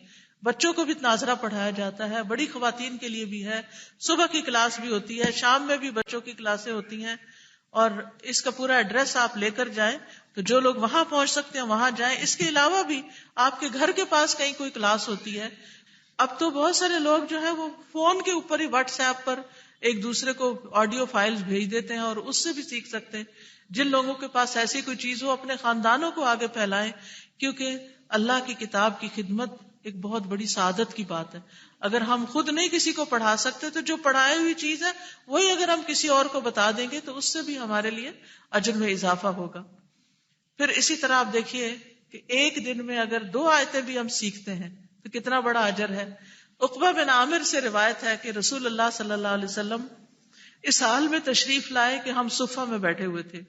C: بچوں کو بھی ناظرہ پڑھایا جاتا ہے, بڑی خواتین کے لیے بھی ہے, صبح کی کلاس بھی ہوتی ہے, شام میں بھی بچوں کی کلاسیں ہوتی ہیں. اور اس کا پورا ایڈریس آپ لے کر جائیں تو جو لوگ وہاں پہنچ سکتے ہیں وہاں جائیں. اس کے علاوہ بھی آپ کے گھر کے پاس کہیں کوئی کلاس ہوتی ہے. اب تو بہت سارے لوگ جو ہے وہ فون کے اوپر ہی واٹس ایپ پر ایک دوسرے کو آڈیو فائلز بھیج دیتے ہیں اور اس سے بھی سیکھ سکتے ہیں. جن لوگوں کے پاس ایسی کوئی چیز ہو اپنے خاندانوں کو آگے پھیلائیں, کیونکہ اللہ کی کتاب کی خدمت ایک بہت بڑی سعادت کی بات ہے. اگر ہم خود نہیں کسی کو پڑھا سکتے تو جو پڑھائی ہوئی چیز ہے وہی اگر ہم کسی اور کو بتا دیں گے تو اس سے بھی ہمارے لیے اجر میں اضافہ ہوگا. پھر اسی طرح آپ دیکھیے کہ ایک دن میں اگر 2 آیتیں بھی ہم سیکھتے ہیں تو کتنا بڑا اجر ہے. عقبہ بن عامر سے روایت ہے کہ رسول اللہ صلی اللہ علیہ وسلم اس حال میں تشریف لائے کہ ہم صفہ میں بیٹھے ہوئے تھے.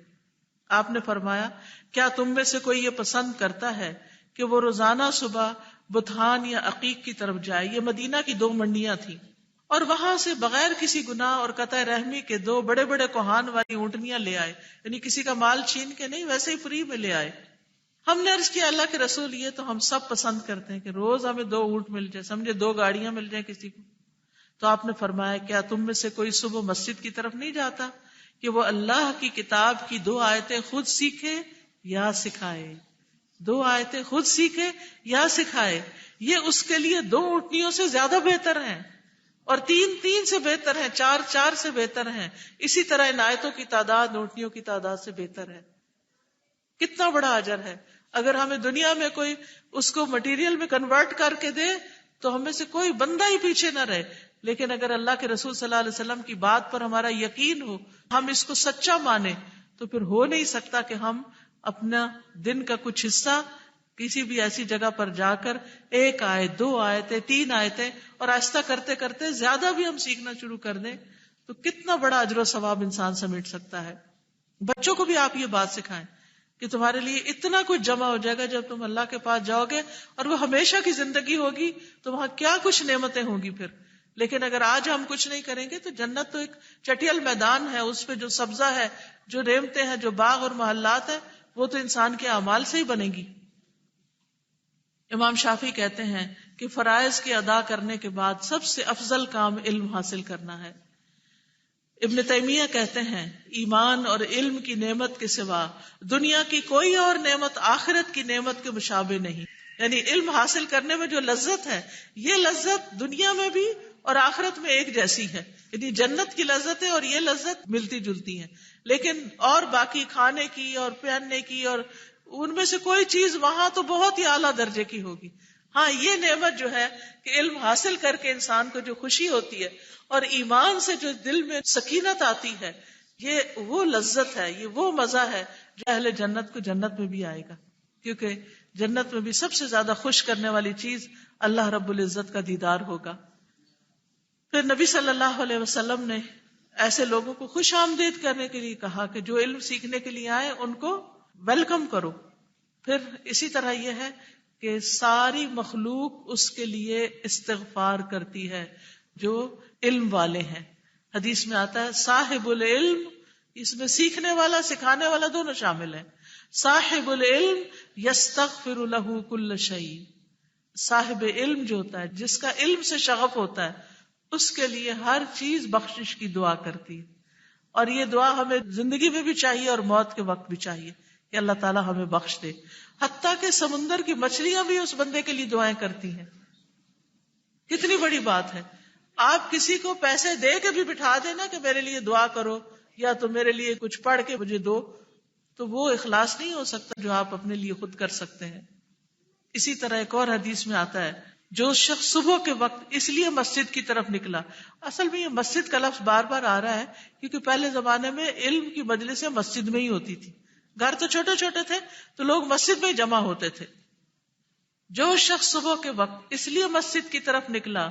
C: آپ نے فرمایا, کیا تم میں سے کوئی یہ پسند کرتا ہے کہ وہ روزانہ صبح بطحان یا عقیق کی طرف جائے؟ یہ مدینہ کی 2 منڈیاں تھیں, اور وہاں سے بغیر کسی گناہ اور قطع رحمی کے 2 بڑے بڑے کوہان والی اونٹنیاں لے آئے, یعنی کسی کا مال چھین کے نہیں, ویسے ہی فری میں لے آئے. ہم نے عرض کیا اللہ کے رسول یہ تو ہم سب پسند کرتے ہیں کہ روز ہمیں 2 اونٹ مل جائے, سمجھے 2 گاڑیاں مل جائیں کسی کو. تو آپ نے فرمایا, کیا تم میں سے کوئی صبح مسجد کی طرف نہیں جاتا کہ وہ اللہ کی کتاب کی 2 آیتیں خود سیکھے یا سکھائے؟ 2 آیتیں خود سیکھے یا سکھائے, یہ اس کے لیے 2 اونٹنیوں سے زیادہ بہتر ہیں, اور 3 سے بہتر ہیں, 4 سے بہتر ہیں. اسی طرح ان آیتوں کی تعداد اونٹنیوں کی تعداد سے بہتر ہے. کتنا بڑا اجر ہے. اگر ہمیں دنیا میں کوئی اس کو مٹیریل میں کنورٹ کر کے دے تو ہمیں سے کوئی بندہ ہی پیچھے نہ رہے، لیکن اگر اللہ کے رسول صلی اللہ علیہ وسلم کی بات پر ہمارا یقین ہو، ہم اس کو سچا مانیں، تو پھر ہو نہیں سکتا کہ ہم اپنا دن کا کچھ حصہ کسی بھی ایسی جگہ پر جا کر 1 آیت 2 آیتیں 3 آیتیں اور آہستہ کرتے کرتے زیادہ بھی ہم سیکھنا شروع کر دیں تو کتنا بڑا اجر و ثواب انسان سمیٹ سکتا ہے۔ بچوں کو بھی آپ یہ بات سکھائیں کہ تمہارے لیے اتنا کچھ جمع ہو جائے گا جب تم اللہ کے پاس جاؤ گے، اور وہ ہمیشہ کی زندگی ہوگی تو وہاں کیا کچھ نعمتیں ہوں گی پھر۔ لیکن اگر آج ہم کچھ نہیں کریں گے تو جنت تو ایک چٹیل میدان ہے، اس پہ جو سبزہ ہے، جو نعمتیں ہیں، جو باغ اور محلات ہیں، وہ تو انسان کے اعمال سے ہی بنے گی۔ امام شافعی کہتے ہیں کہ فرائض کے ادا کرنے کے بعد سب سے افضل کام علم حاصل کرنا ہے۔ ابن تیمیہ کہتے ہیں ایمان اور علم کی نعمت کے سوا دنیا کی کوئی اور نعمت آخرت کی نعمت کے مشابہ نہیں، یعنی علم حاصل کرنے میں جو لذت ہے، یہ لذت دنیا میں بھی اور آخرت میں ایک جیسی ہے، یعنی جنت کی لذت ہے اور یہ لذت ملتی جلتی ہیں، لیکن اور باقی کھانے کی اور پہننے کی اور ان میں سے کوئی چیز وہاں تو بہت ہی اعلیٰ درجے کی ہوگی۔ ہاں یہ نعمت جو ہے کہ علم حاصل کر کے انسان کو جو خوشی ہوتی ہے اور ایمان سے جو دل میں سکینت آتی ہے، یہ وہ لذت ہے، یہ وہ مزہ ہے جو اہل جنت کو جنت میں بھی آئے گا، کیونکہ جنت میں بھی سب سے زیادہ خوش کرنے والی چیز اللہ رب العزت کا دیدار ہوگا۔ پھر نبی صلی اللہ علیہ وسلم نے ایسے لوگوں کو خوش آمدید کرنے کے لیے کہا کہ جو علم سیکھنے کے لیے آئے ان کو ویلکم کرو۔ پھر اسی طرح یہ ہے کہ ساری مخلوق اس کے لیے استغفار کرتی ہے جو علم والے ہیں۔ حدیث میں آتا ہے صاحب العلم، اس میں سیکھنے والا سکھانے والا دونوں شامل ہیں۔ صاحب العلم یستغفر لہ کل شیء، صاحب علم جو ہوتا ہے، جس کا علم سے شغف ہوتا ہے، اس کے لیے ہر چیز بخشش کی دعا کرتی ہے، اور یہ دعا ہمیں زندگی میں بھی چاہیے اور موت کے وقت بھی چاہیے کہ اللہ تعالیٰ ہمیں بخش دے۔ حتیٰ کہ سمندر کی مچھلیاں بھی اس بندے کے لیے دعائیں کرتی ہیں۔ کتنی بڑی بات ہے، آپ کسی کو پیسے دے کے بھی بٹھا دینا کہ میرے لیے دعا کرو یا تو میرے لیے کچھ پڑھ کے مجھے دو، تو وہ اخلاص نہیں ہو سکتا جو آپ اپنے لیے خود کر سکتے ہیں۔ اسی طرح ایک اور حدیث میں آتا ہے جو شخص صبح کے وقت اس لیے مسجد کی طرف نکلا، اصل میں یہ مسجد کا لفظ بار بار آ رہا ہے کیونکہ پہلے زمانے میں علم کی مجلسیں مسجد میں ہی ہوتی تھی، گھر تو چھوٹے چھوٹے تھے تو لوگ مسجد میں جمع ہوتے تھے۔ جو شخص صبح کے وقت اس لیے مسجد کی طرف نکلا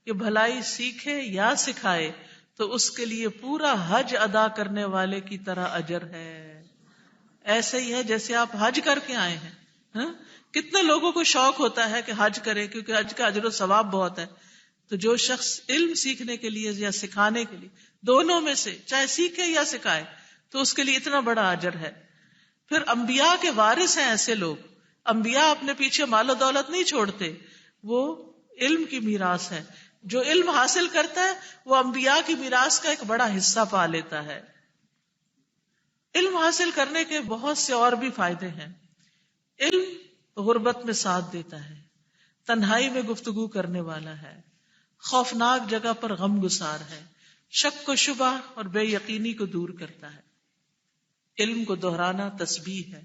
C: کہ بھلائی سیکھے یا سکھائے تو اس کے لیے پورا حج ادا کرنے والے کی طرح اجر ہے۔ ایسے ہی ہے جیسے آپ حج کر کے آئے ہیں۔ ہاں؟ کتنے لوگوں کو شوق ہوتا ہے کہ حج کرے کیونکہ حج کا اجر و ثواب بہت ہے، تو جو شخص علم سیکھنے کے لیے یا سکھانے کے لیے، دونوں میں سے چاہے سیکھے یا سکھائے، تو اس کے لیے اتنا بڑا اجر ہے۔ پھر انبیاء کے وارث ہیں ایسے لوگ، انبیاء اپنے پیچھے مال و دولت نہیں چھوڑتے، وہ علم کی میراث ہے۔ جو علم حاصل کرتا ہے وہ انبیاء کی میراث کا ایک بڑا حصہ پا لیتا ہے۔ علم حاصل کرنے کے بہت سے اور بھی فائدے ہیں۔ علم غربت میں ساتھ دیتا ہے، تنہائی میں گفتگو کرنے والا ہے، خوفناک جگہ پر غم گسار ہے، شک و شبہ اور بے یقینی کو دور کرتا ہے۔ علم کو دہرانا تسبیح ہے،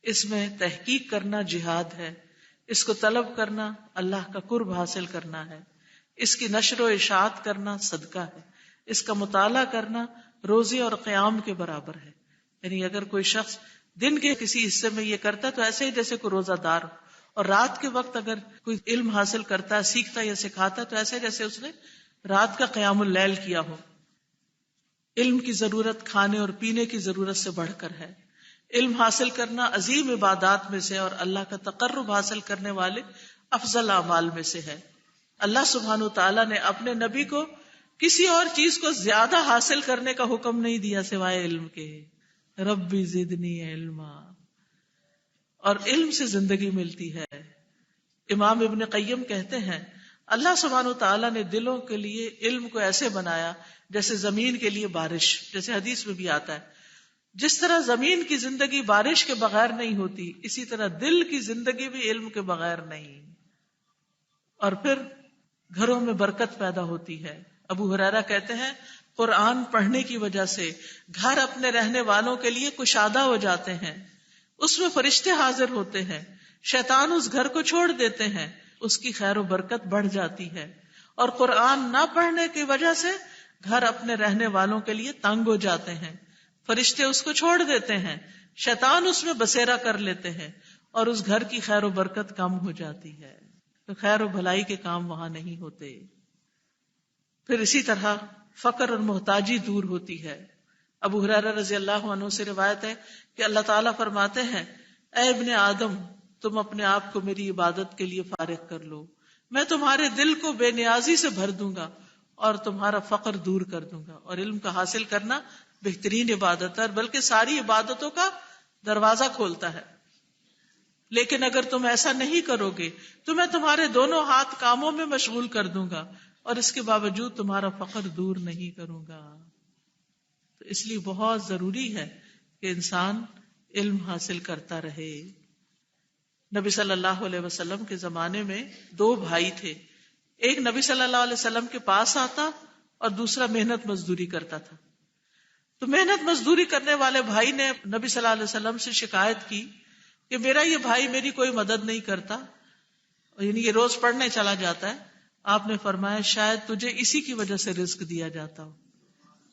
C: اس میں تحقیق کرنا جہاد ہے، اس کو طلب کرنا اللہ کا قرب حاصل کرنا ہے، اس کی نشر و اشاعت کرنا صدقہ ہے، اس کا مطالعہ کرنا روزے اور قیام کے برابر ہے۔ یعنی اگر کوئی شخص دن کے کسی حصے میں یہ کرتا ہے تو ایسے ہی جیسے کوئی روزہ دار ہو، اور رات کے وقت اگر کوئی علم حاصل کرتا ہے، سیکھتا ہے یا سکھاتا ہے تو ایسے جیسے اس نے رات کا قیام اللیل کیا ہو۔ علم کی ضرورت کھانے اور پینے کی ضرورت سے بڑھ کر ہے۔ علم حاصل کرنا عظیم عبادات میں سے اور اللہ کا تقرب حاصل کرنے والے افضل اعمال میں سے ہے۔ اللہ سبحانہ وتعالیٰ نے اپنے نبی کو کسی اور چیز کو زیادہ حاصل کرنے کا حکم نہیں دیا سوائے علم کے۔ ربی زدنی علما، اور علم سے زندگی ملتی ہے۔ امام ابن قیم کہتے ہیں اللہ سبحانہ وتعالیٰ نے دلوں کے لیے علم کو ایسے بنایا جیسے زمین کے لیے بارش، جیسے حدیث میں بھی آتا ہے جس طرح زمین کی زندگی بارش کے بغیر نہیں ہوتی، اسی طرح دل کی زندگی بھی علم کے بغیر نہیں۔ اور پھر گھروں میں برکت پیدا ہوتی ہے۔ ابو ہریرہ کہتے ہیں قرآن پڑھنے کی وجہ سے گھر اپنے رہنے والوں کے لیے کشادہ ہو جاتے ہیں، اس میں فرشتے حاضر ہوتے ہیں، شیطان اس گھر کو چھوڑ دیتے ہیں، اس کی خیر و برکت بڑھ جاتی ہے. اور قرآن نہ پڑھنے کی وجہ سے گھر اپنے رہنے والوں کے لیے تنگ ہو جاتے ہیں، فرشتے اس کو چھوڑ دیتے ہیں، شیطان اس میں بسیرا کر لیتے ہیں اور اس گھر کی خیر و برکت کم ہو جاتی ہے، تو خیر و بھلائی کے کام وہاں نہیں ہوتے. پھر اسی طرح فقر اور محتاجی دور ہوتی ہے. ابو ہریرہ رضی اللہ عنہ سے روایت ہے کہ اللہ تعالیٰ فرماتے ہیں، اے ابن آدم، تم اپنے آپ کو میری عبادت کے لیے فارغ کر لو، میں تمہارے دل کو بے نیازی سے بھر دوں گا اور تمہارا فقر دور کر دوں گا. اور علم کا حاصل کرنا بہترین عبادت ہے، بلکہ ساری عبادتوں کا دروازہ کھولتا ہے. لیکن اگر تم ایسا نہیں کرو گے تو میں تمہارے دونوں ہاتھ کاموں میں مشغول کر دوں گا اور اس کے باوجود تمہارا فقر دور نہیں کروں گا. تو اس لیے بہت ضروری ہے کہ انسان علم حاصل کرتا رہے. نبی صلی اللہ علیہ وسلم کے زمانے میں 2 بھائی تھے، ایک نبی صلی اللہ علیہ وسلم کے پاس آتا اور دوسرا محنت مزدوری کرتا تھا. تو محنت مزدوری کرنے والے بھائی نے نبی صلی اللہ علیہ وسلم سے شکایت کی کہ میرا یہ بھائی میری کوئی مدد نہیں کرتا، یعنی یہ روز پڑھنے چلا جاتا ہے. آپ نے فرمایا شاید تجھے اسی کی وجہ سے رزق دیا جاتا ہو،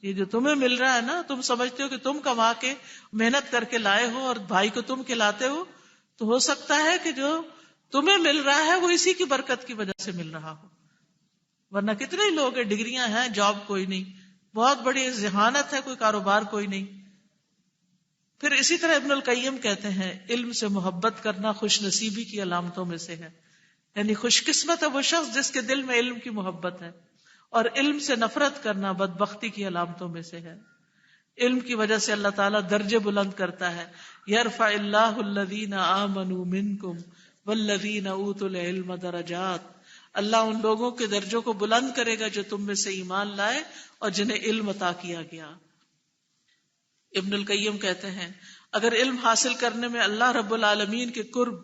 C: یہ جو تمہیں مل رہا ہے نا، تم سمجھتے ہو کہ تم کما کے محنت کر کے لائے ہو اور بھائی کو تم کھلاتے ہو، تو ہو سکتا ہے کہ جو تمہیں مل رہا ہے وہ اسی کی برکت کی وجہ سے مل رہا ہو. ورنہ کتنے ہی لوگ ہیں، ڈگریاں ہیں، جاب کوئی نہیں، بہت بڑی ذہانت ہے، کوئی کاروبار کوئی نہیں. پھر اسی طرح ابن القیم کہتے ہیں علم سے محبت کرنا خوش نصیبی کی علامتوں میں سے ہے، یعنی خوش قسمت ہے وہ شخص جس کے دل میں علم کی محبت ہے. اور علم سے نفرت کرنا بدبختی کی علامتوں میں سے ہے. علم کی وجہ سے اللہ تعالیٰ درجے بلند کرتا ہے. یرفع اللہ الذین آمنوا منکم والذین اوتوا العلم درجات. اللہ ان لوگوں کے درجوں کو بلند کرے گا جو تم میں سے ایمان لائے اور جنہیں علم عطا کیا گیا. ابن القیم کہتے ہیں اگر علم حاصل کرنے میں اللہ رب العالمین کے قرب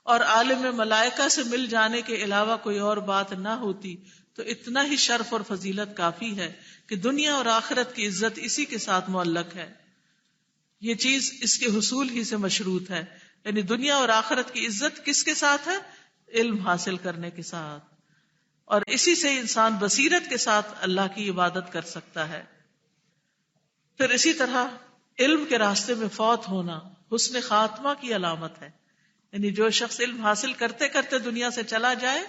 C: اور عالم ملائکہ سے مل جانے کے علاوہ کوئی اور بات نہ ہوتی تو اتنا ہی شرف اور فضیلت کافی ہے کہ دنیا اور آخرت کی عزت اسی کے ساتھ معلق ہے. یہ چیز اس کے حصول ہی سے مشروط ہے، یعنی دنیا اور آخرت کی عزت کس کے ساتھ ہے؟ علم حاصل کرنے کے ساتھ. اور اسی سے انسان بصیرت کے ساتھ اللہ کی عبادت کر سکتا ہے. پھر اسی طرح علم کے راستے میں فوت ہونا حسن خاتمہ کی علامت ہے، یعنی جو شخص علم حاصل کرتے کرتے دنیا سے چلا جائے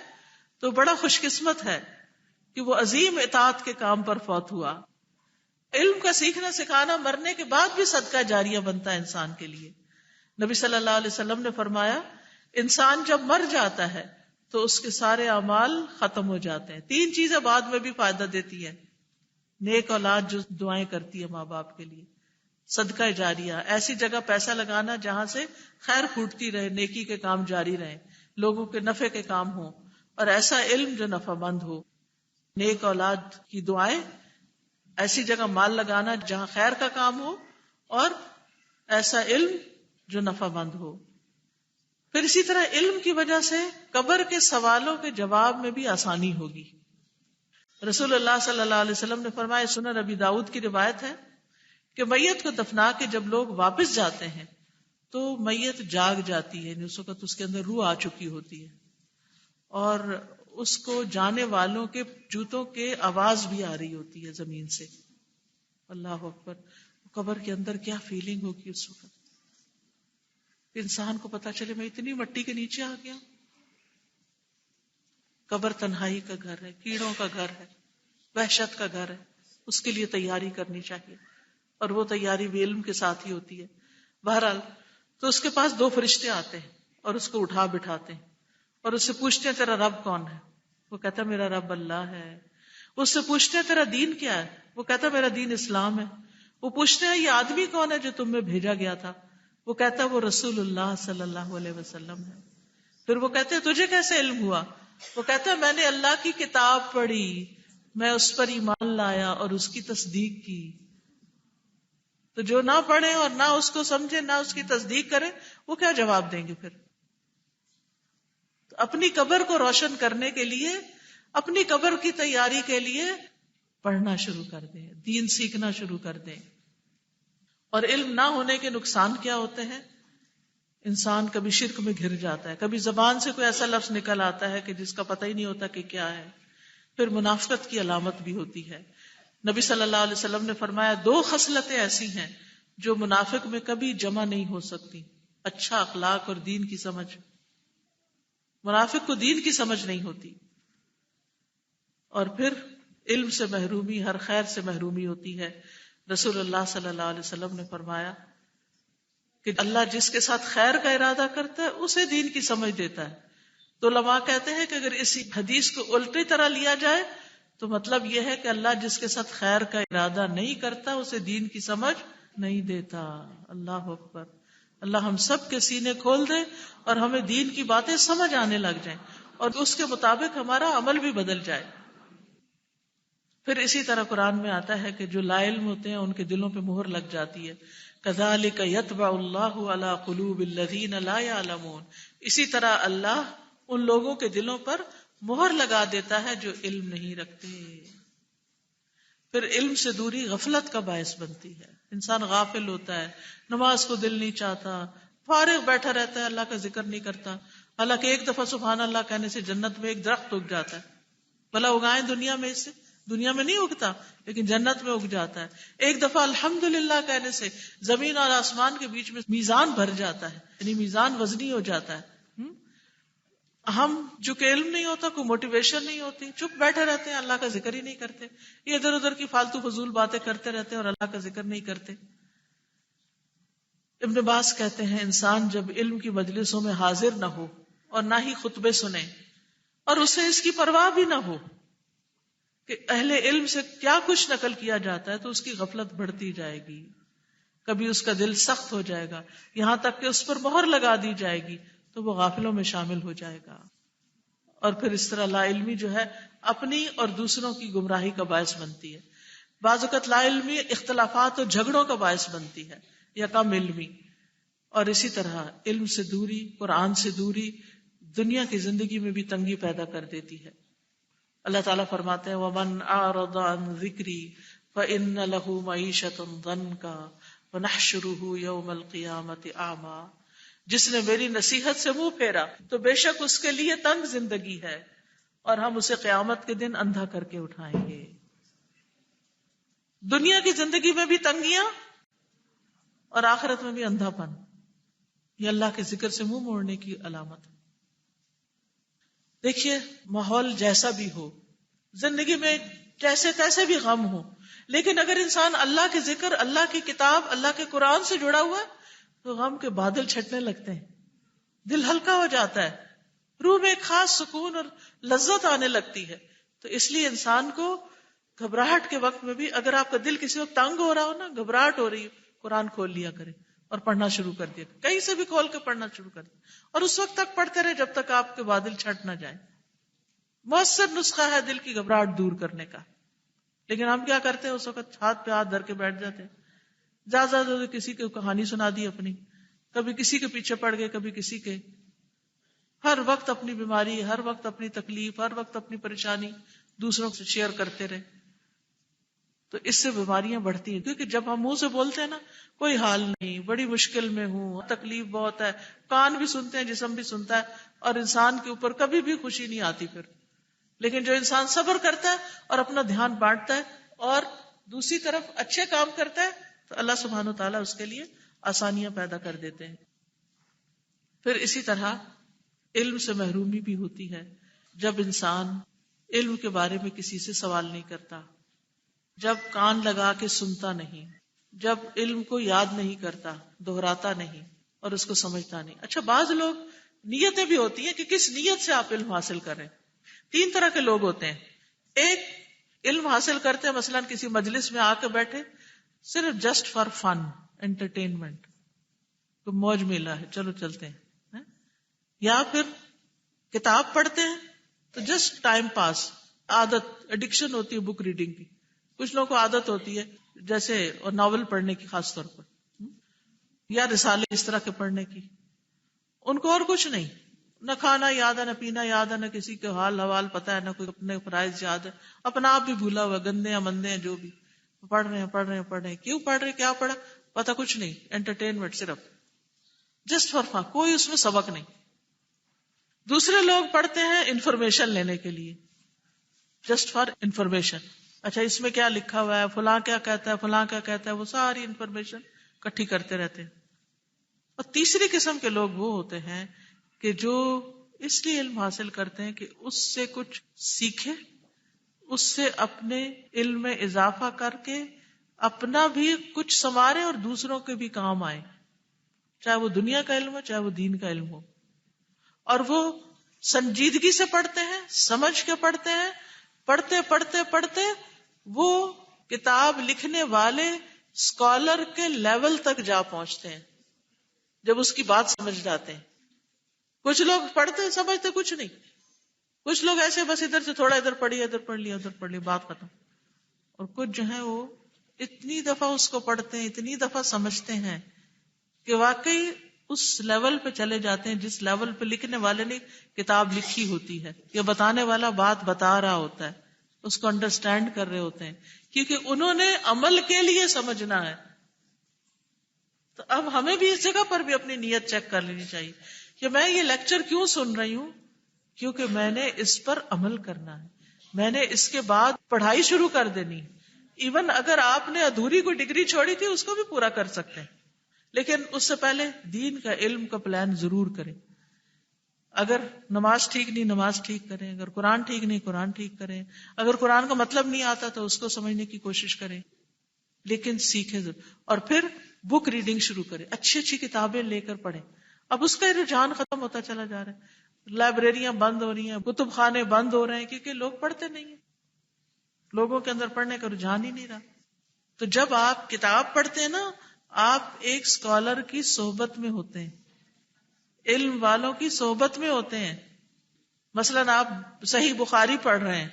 C: تو بڑا خوش قسمت ہے کہ وہ عظیم اطاعت کے کام پر فوت ہوا. علم کا سیکھنا سکھانا مرنے کے بعد بھی صدقہ جاریہ بنتا ہے انسان کے لیے. نبی صلی اللہ علیہ وسلم نے فرمایا انسان جب مر جاتا ہے تو اس کے سارے اعمال ختم ہو جاتے ہیں. 3 چیزیں بعد میں بھی فائدہ دیتی ہیں. نیک اولاد جو دعائیں کرتی ہے ماں باپ کے لیے، صدقہ جاریہ، ایسی جگہ پیسہ لگانا جہاں سے خیر پھوٹتی رہے، نیکی کے کام جاری رہیں، لوگوں کے نفع کے کام ہوں، اور ایسا علم جو نفع مند ہو. نیک اولاد کی دعائیں، ایسی جگہ مال لگانا جہاں خیر کا کام ہو، اور ایسا علم جو نفع مند ہو. پھر اسی طرح علم کی وجہ سے قبر کے سوالوں کے جواب میں بھی آسانی ہوگی. رسول اللہ صلی اللہ علیہ وسلم نے فرمایا، سنن ابی داؤد کی روایت ہے کہ میت کو دفنا کے جب لوگ واپس جاتے ہیں تو میت جاگ جاتی ہے، یعنی اس وقت اس کے اندر روح آ چکی ہوتی ہے، اور اس کو جانے والوں کے جوتوں کے آواز بھی آ رہی ہوتی ہے زمین سے. اللہ اکبر. قبر کے اندر کیا فیلنگ ہوگی اس وقت. انسان کو پتا چلے میں اتنی مٹی کے نیچے آ گیا. قبر تنہائی کا گھر ہے، کیڑوں کا گھر ہے، وحشت کا گھر ہے. اس کے لیے تیاری کرنی چاہیے، اور وہ تیاری بھی علم کے ساتھ ہی ہوتی ہے. بہرحال تو اس کے پاس 2 فرشتے آتے ہیں اور اس کو اٹھا بٹھاتے ہیں اور اس سے پوچھتے ہیں تیرا رب کون ہے؟ وہ کہتا ہے میرا رب اللہ ہے. اس سے پوچھتے ہیں تیرا دین کیا ہے؟ وہ کہتا ہے میرا دین اسلام ہے. وہ پوچھتے ہیں یہ آدمی کون ہے جو تم میں بھیجا گیا تھا؟ وہ کہتا ہے وہ رسول اللہ صلی اللہ علیہ وسلم ہے. پھر وہ کہتے ہیں تجھے کیسے علم ہوا؟ وہ کہتا ہے میں نے اللہ کی کتاب پڑھی، میں اس پر ایمان لایا اور اس کی تصدیق کی. تو جو نہ پڑھے اور نہ اس کو سمجھے، نہ اس کی تصدیق کرے، وہ کیا جواب دیں گے پھر؟ تو اپنی قبر کو روشن کرنے کے لیے، اپنی قبر کی تیاری کے لیے پڑھنا شروع کر دیں، دین سیکھنا شروع کر دیں. اور علم نہ ہونے کے نقصان کیا ہوتے ہیں؟ انسان کبھی شرک میں گھر جاتا ہے، کبھی زبان سے کوئی ایسا لفظ نکل آتا ہے کہ جس کا پتہ ہی نہیں ہوتا کہ کیا ہے. پھر منافقت کی علامت بھی ہوتی ہے. نبی صلی اللہ علیہ وسلم نے فرمایا 2 خصلتیں ایسی ہیں جو منافق میں کبھی جمع نہیں ہو سکتی: اچھا اخلاق اور دین کی سمجھ. منافق کو دین کی سمجھ نہیں ہوتی. اور پھر علم سے محرومی، ہر خیر سے محرومی ہوتی ہے. رسول اللہ صلی اللہ علیہ وسلم نے فرمایا کہ اللہ جس کے ساتھ خیر کا ارادہ کرتا ہے اسے دین کی سمجھ دیتا ہے. تو علماء کہتے ہیں کہ اگر اسی حدیث کو الٹی طرح لیا جائے تو مطلب یہ ہے کہ اللہ جس کے ساتھ خیر کا ارادہ نہیں کرتا اسے دین کی سمجھ نہیں دیتا. اللہ اکبر. اللہ ہم سب کے سینے کھول دے اور ہمیں دین کی باتیں سمجھ آنے لگ جائیں اور اس کے مطابق ہمارا عمل بھی بدل جائے. پھر اسی طرح قرآن میں آتا ہے کہ جو لا علم ہوتے ہیں ان کے دلوں پہ مہر لگ جاتی ہے. كَذَلِكَ يَطْبَعُ اللَّهُ عَلَى قُلُوبِ الَّذِينَ لَا يَعْلَمُونَ. اسی طرح اللہ ان لوگوں کے دلوں پر مہر لگا دیتا ہے جو علم نہیں رکھتے. پھر علم سے دوری غفلت کا باعث بنتی ہے. انسان غافل ہوتا ہے، نماز کو دل نہیں چاہتا، فارغ بیٹھا رہتا ہے، اللہ کا ذکر نہیں کرتا. حالانکہ ایک دفعہ سبحان اللہ کہنے سے جنت میں ایک درخت اگ جاتا ہے. بھلا اگائیں دنیا میں، اس سے دنیا میں نہیں اگتا لیکن جنت میں اگ جاتا ہے. ایک دفعہ الحمدللہ کہنے سے زمین اور آسمان کے بیچ میں میزان بھر جاتا ہے، یعنی میزان وزنی ہو جاتا ہے. ہم جو کہ علم نہیں ہوتا، کوئی موٹیویشن نہیں ہوتی، چپ بیٹھے رہتے ہیں، اللہ کا ذکر ہی نہیں کرتے. یہ ادھر ادھر کی فالتو فضول باتیں کرتے رہتے ہیں اور اللہ کا ذکر نہیں کرتے. ابن باز کہتے ہیں انسان جب علم کی مجلسوں میں حاضر نہ ہو اور نہ ہی خطبے سنے اور اسے اس کی پرواہ بھی نہ ہو کہ اہل علم سے کیا کچھ نقل کیا جاتا ہے، تو اس کی غفلت بڑھتی جائے گی. کبھی اس کا دل سخت ہو جائے گا یہاں تک کہ اس پر مہر لگا دی جائے گی تو وہ غافلوں میں شامل ہو جائے گا. اور پھر اس طرح لا علمی جو ہے اپنی اور دوسروں کی گمراہی کا باعث بنتی ہے. بعض اوقات لا علمی اختلافات اور جھگڑوں کا باعث بنتی ہے یا کم علمی. اور اسی طرح علم سے دوری، قرآن سے دوری دنیا کی زندگی میں بھی تنگی پیدا کر دیتی ہے. اللہ تعالیٰ فرماتے ہیں وَمَنْ أَعْرَضَ عَنْ ذِكْرِي فَإِنَّ لَهُ مَعِيشَةً ضَنْكًا وَنَحْشُرُهُ يَوْمَ الْقِيَامَةِ أَعْمَى. جس نے میری نصیحت سے منہ پھیرا تو بے شک اس کے لیے تنگ زندگی ہے اور ہم اسے قیامت کے دن اندھا کر کے اٹھائیں گے. دنیا کی زندگی میں بھی تنگیاں اور آخرت میں بھی اندھا پن، یہ اللہ کے ذکر سے منہ موڑنے کی علامت. دیکھیے ماحول جیسا بھی ہو، زندگی میں جیسے تیسے بھی غم ہو، لیکن اگر انسان اللہ کے ذکر، اللہ کی کتاب، اللہ کے قرآن سے جڑا ہوا ہے تو غم کے بادل چھٹنے لگتے ہیں، دل ہلکا ہو جاتا ہے، روح میں ایک خاص سکون اور لذت آنے لگتی ہے. تو اس لیے انسان کو گھبراہٹ کے وقت میں بھی اگر آپ کا دل کسی وقت تنگ ہو رہا ہو نا، گھبراہٹ ہو رہی ہو، قرآن کھول لیا کرے اور پڑھنا شروع کر دیا، کہیں سے بھی کھول کے پڑھنا شروع کر دیا اور اس وقت تک پڑھتے رہے جب تک آپ کے بادل چھٹ نہ جائیں. مؤثر نسخہ ہے دل کی گھبراہٹ دور کرنے کا. لیکن ہم کیا کرتے ہیں، اس وقت ہاتھ پہ ہاتھ دھر کے بیٹھ جاتے ہیں، زیادہ کسی کی کہانی سنا دی اپنی، کبھی کسی کے پیچھے پڑ گئے، کبھی کسی کے، ہر وقت اپنی بیماری، ہر وقت اپنی تکلیف، ہر وقت اپنی پریشانی دوسروں سے شیئر کرتے رہے. تو اس سے بیماریاں بڑھتی ہیں، کیونکہ جب ہم منہ سے بولتے ہیں نا کوئی حال نہیں، بڑی مشکل میں ہوں، تکلیف بہت ہے، کان بھی سنتے ہیں، جسم بھی سنتا ہے، اور انسان کے اوپر کبھی بھی خوشی نہیں آتی پھر. لیکن جو انسان صبر کرتا ہے اور اپنا دھیان بانٹتا ہے اور دوسری طرف اچھے کام کرتا ہے تو اللہ سبحانہ و تعالیٰ اس کے لیے آسانیاں پیدا کر دیتے ہیں. پھر اسی طرح علم سے محرومی بھی ہوتی ہے جب انسان علم کے بارے میں کسی سے سوال نہیں کرتا، جب کان لگا کے سنتا نہیں، جب علم کو یاد نہیں کرتا، دہراتا نہیں اور اس کو سمجھتا نہیں. اچھا بعض لوگ نیتیں بھی ہوتی ہیں کہ کس نیت سے آپ علم حاصل کریں. 3 طرح کے لوگ ہوتے ہیں. ایک علم حاصل کرتے ہیں مثلا کسی مجلس میں آ کے بیٹھے صرف جسٹ فار فن، انٹرٹینمنٹ، تو موج میلہ ہے چلو چلتے ہیں، یا پھر کتاب پڑھتے ہیں تو جسٹ ٹائم پاس، عادت، ایڈکشن ہوتی ہے بک ریڈنگ کی. کچھ لوگوں کو عادت ہوتی ہے جیسے ناول پڑھنے کی، خاص طور پر، یا رسالے اس طرح کے پڑھنے کی. ان کو اور کچھ نہیں، نہ کھانا یاد ہے، نہ پینا یاد ہے، نہ کسی کے حال حوال پتا ہے، نہ کوئی اپنے فرائض یاد ہے، اپنا آپ بھی بھولا ہوا، گندے یا مندے ہیں جو بھی، پڑھ رہے ہیں. کیوں پڑھ رہے ہیں، کیا پڑھا پتا کچھ نہیں، انٹرٹینمنٹ صرف. جسٹ فار فن، کوئی اس میں سبق نہیں. دوسرے لوگ پڑھتے ہیں انفارمیشن لینے کے لیے، جسٹ فار انفارمیشن. اچھا اس میں کیا لکھا ہوا ہے، فلاں کیا کہتا ہے، فلاں کیا کہتا ہے، وہ ساری انفارمیشن اکٹھی کرتے رہتے ہیں. اور تیسری قسم کے لوگ وہ ہوتے ہیں کہ جو اس لیے علم حاصل کرتے ہیں کہ اس سے کچھ سیکھے، اس سے اپنے علم میں اضافہ کر کے اپنا بھی کچھ سنوارے اور دوسروں کے بھی کام آئے، چاہے وہ دنیا کا علم ہو چاہے وہ دین کا علم ہو. اور وہ سنجیدگی سے پڑھتے ہیں، سمجھ کے پڑھتے ہیں، پڑھتے پڑھتے پڑھتے وہ کتاب لکھنے والے اسکالر کے لیول تک جا پہنچتے ہیں جب اس کی بات سمجھ جاتے ہیں. کچھ لوگ پڑھتے سمجھتے کچھ نہیں، کچھ لوگ ایسے بس ادھر سے تھوڑا ادھر پڑھی، ادھر پڑھ لیا، ادھر پڑھ لیا، بات ختم. اور کچھ جو ہیں وہ اتنی دفعہ اس کو پڑھتے ہیں، اتنی دفعہ سمجھتے ہیں کہ واقعی اس لیول پہ چلے جاتے ہیں جس لیول پہ لکھنے والے نے کتاب لکھی ہوتی ہے یا بتانے والا بات بتا رہا ہوتا ہے، اس کو انڈرسٹینڈ کر رہے ہوتے ہیں، کیونکہ انہوں نے عمل کے لیے سمجھنا ہے. تو اب ہمیں بھی اس جگہ پر بھی اپنی نیت چیک کر لینی چاہیے کہ میں یہ لیکچر کیوں سن رہی ہوں، کیونکہ میں نے اس پر عمل کرنا ہے، میں نے اس کے بعد پڑھائی شروع کر دینی. ایون اگر آپ نے ادھوری کوئی ڈگری چھوڑی تھی اس کو بھی پورا کر سکتے ہیں، لیکن اس سے پہلے دین کا علم کا پلان ضرور کریں. اگر نماز ٹھیک نہیں نماز ٹھیک کریں، اگر قرآن ٹھیک نہیں قرآن ٹھیک کریں، اگر قرآن کا مطلب نہیں آتا تو اس کو سمجھنے کی کوشش کریں، لیکن سیکھیں ضرور. اور پھر بک ریڈنگ شروع کریں، اچھی اچھی کتابیں لے کر پڑھیں. اب اس کا رجحان ختم ہوتا چلا جا رہا ہے، لائبریریاں بند ہو رہی ہیں، کتب خانے بند ہو رہے ہیں، کیونکہ لوگ پڑھتے نہیں ہیں، لوگوں کے اندر پڑھنے کا رجحان ہی نہیں رہا. تو جب آپ کتاب پڑھتے ہیں نا، آپ ایک اسکالر کی صحبت میں ہوتے ہیں، علم والوں کی صحبت میں ہوتے ہیں. مثلاً آپ صحیح بخاری پڑھ رہے ہیں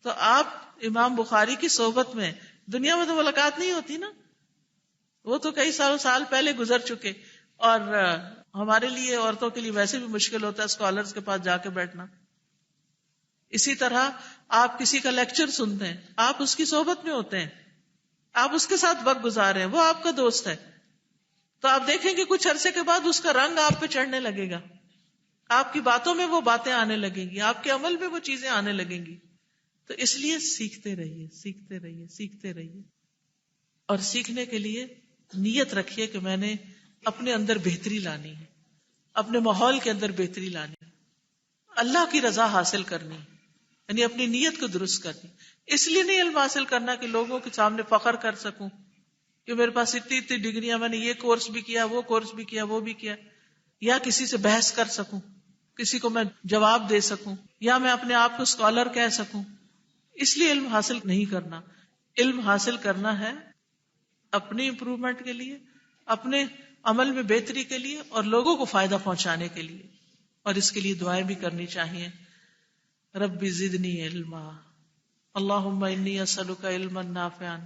C: تو آپ امام بخاری کی صحبت میں. دنیا میں تو ملاقات نہیں ہوتی نا، وہ تو کئی سال پہلے گزر چکے. اور ہمارے لیے عورتوں کے لیے ویسے بھی مشکل ہوتا ہے اسکالرز کے پاس جا کے بیٹھنا. اسی طرح آپ کسی کا لیکچر سنتے ہیں، آپ اس کی صحبت میں ہوتے ہیں، آپ اس کے ساتھ وقت گزار رہے ہیں، وہ آپ کا دوست ہے. تو آپ دیکھیں کہ کچھ عرصے کے بعد اس کا رنگ آپ پہ چڑھنے لگے گا، آپ کی باتوں میں وہ باتیں آنے لگیں گی، آپ کے عمل میں وہ چیزیں آنے لگیں گی. تو اس لیے سیکھتے رہیے سیکھتے رہیے سیکھتے رہیے. اور سیکھنے کے لیے نیت رکھیے کہ میں نے اپنے اندر بہتری لانی ہے، اپنے ماحول کے اندر بہتری لانی ہے، اللہ کی رضا حاصل کرنی ہے، یعنی اپنی نیت کو درست کرنی. اس لیے نہیں علم حاصل کرنا کہ لوگوں کے سامنے فخر کر سکوں کہ میرے پاس اتنی ڈگریاں، میں نے یہ کورس بھی کیا، وہ کورس بھی کیا، وہ بھی کیا، یا کسی سے بحث کر سکوں، کسی کو میں جواب دے سکوں، یا میں اپنے آپ کو اسکالر کہہ سکوں. اس لیے علم حاصل نہیں کرنا. علم حاصل کرنا ہے اپنی امپروومنٹ کے لیے، اپنے عمل میں بہتری کے لیے، اور لوگوں کو فائدہ پہنچانے کے لیے. اور اس کے لیے دعائیں بھی کرنی چاہیے. رب زدنی علما، اللہم انی اسألک علما نافعا،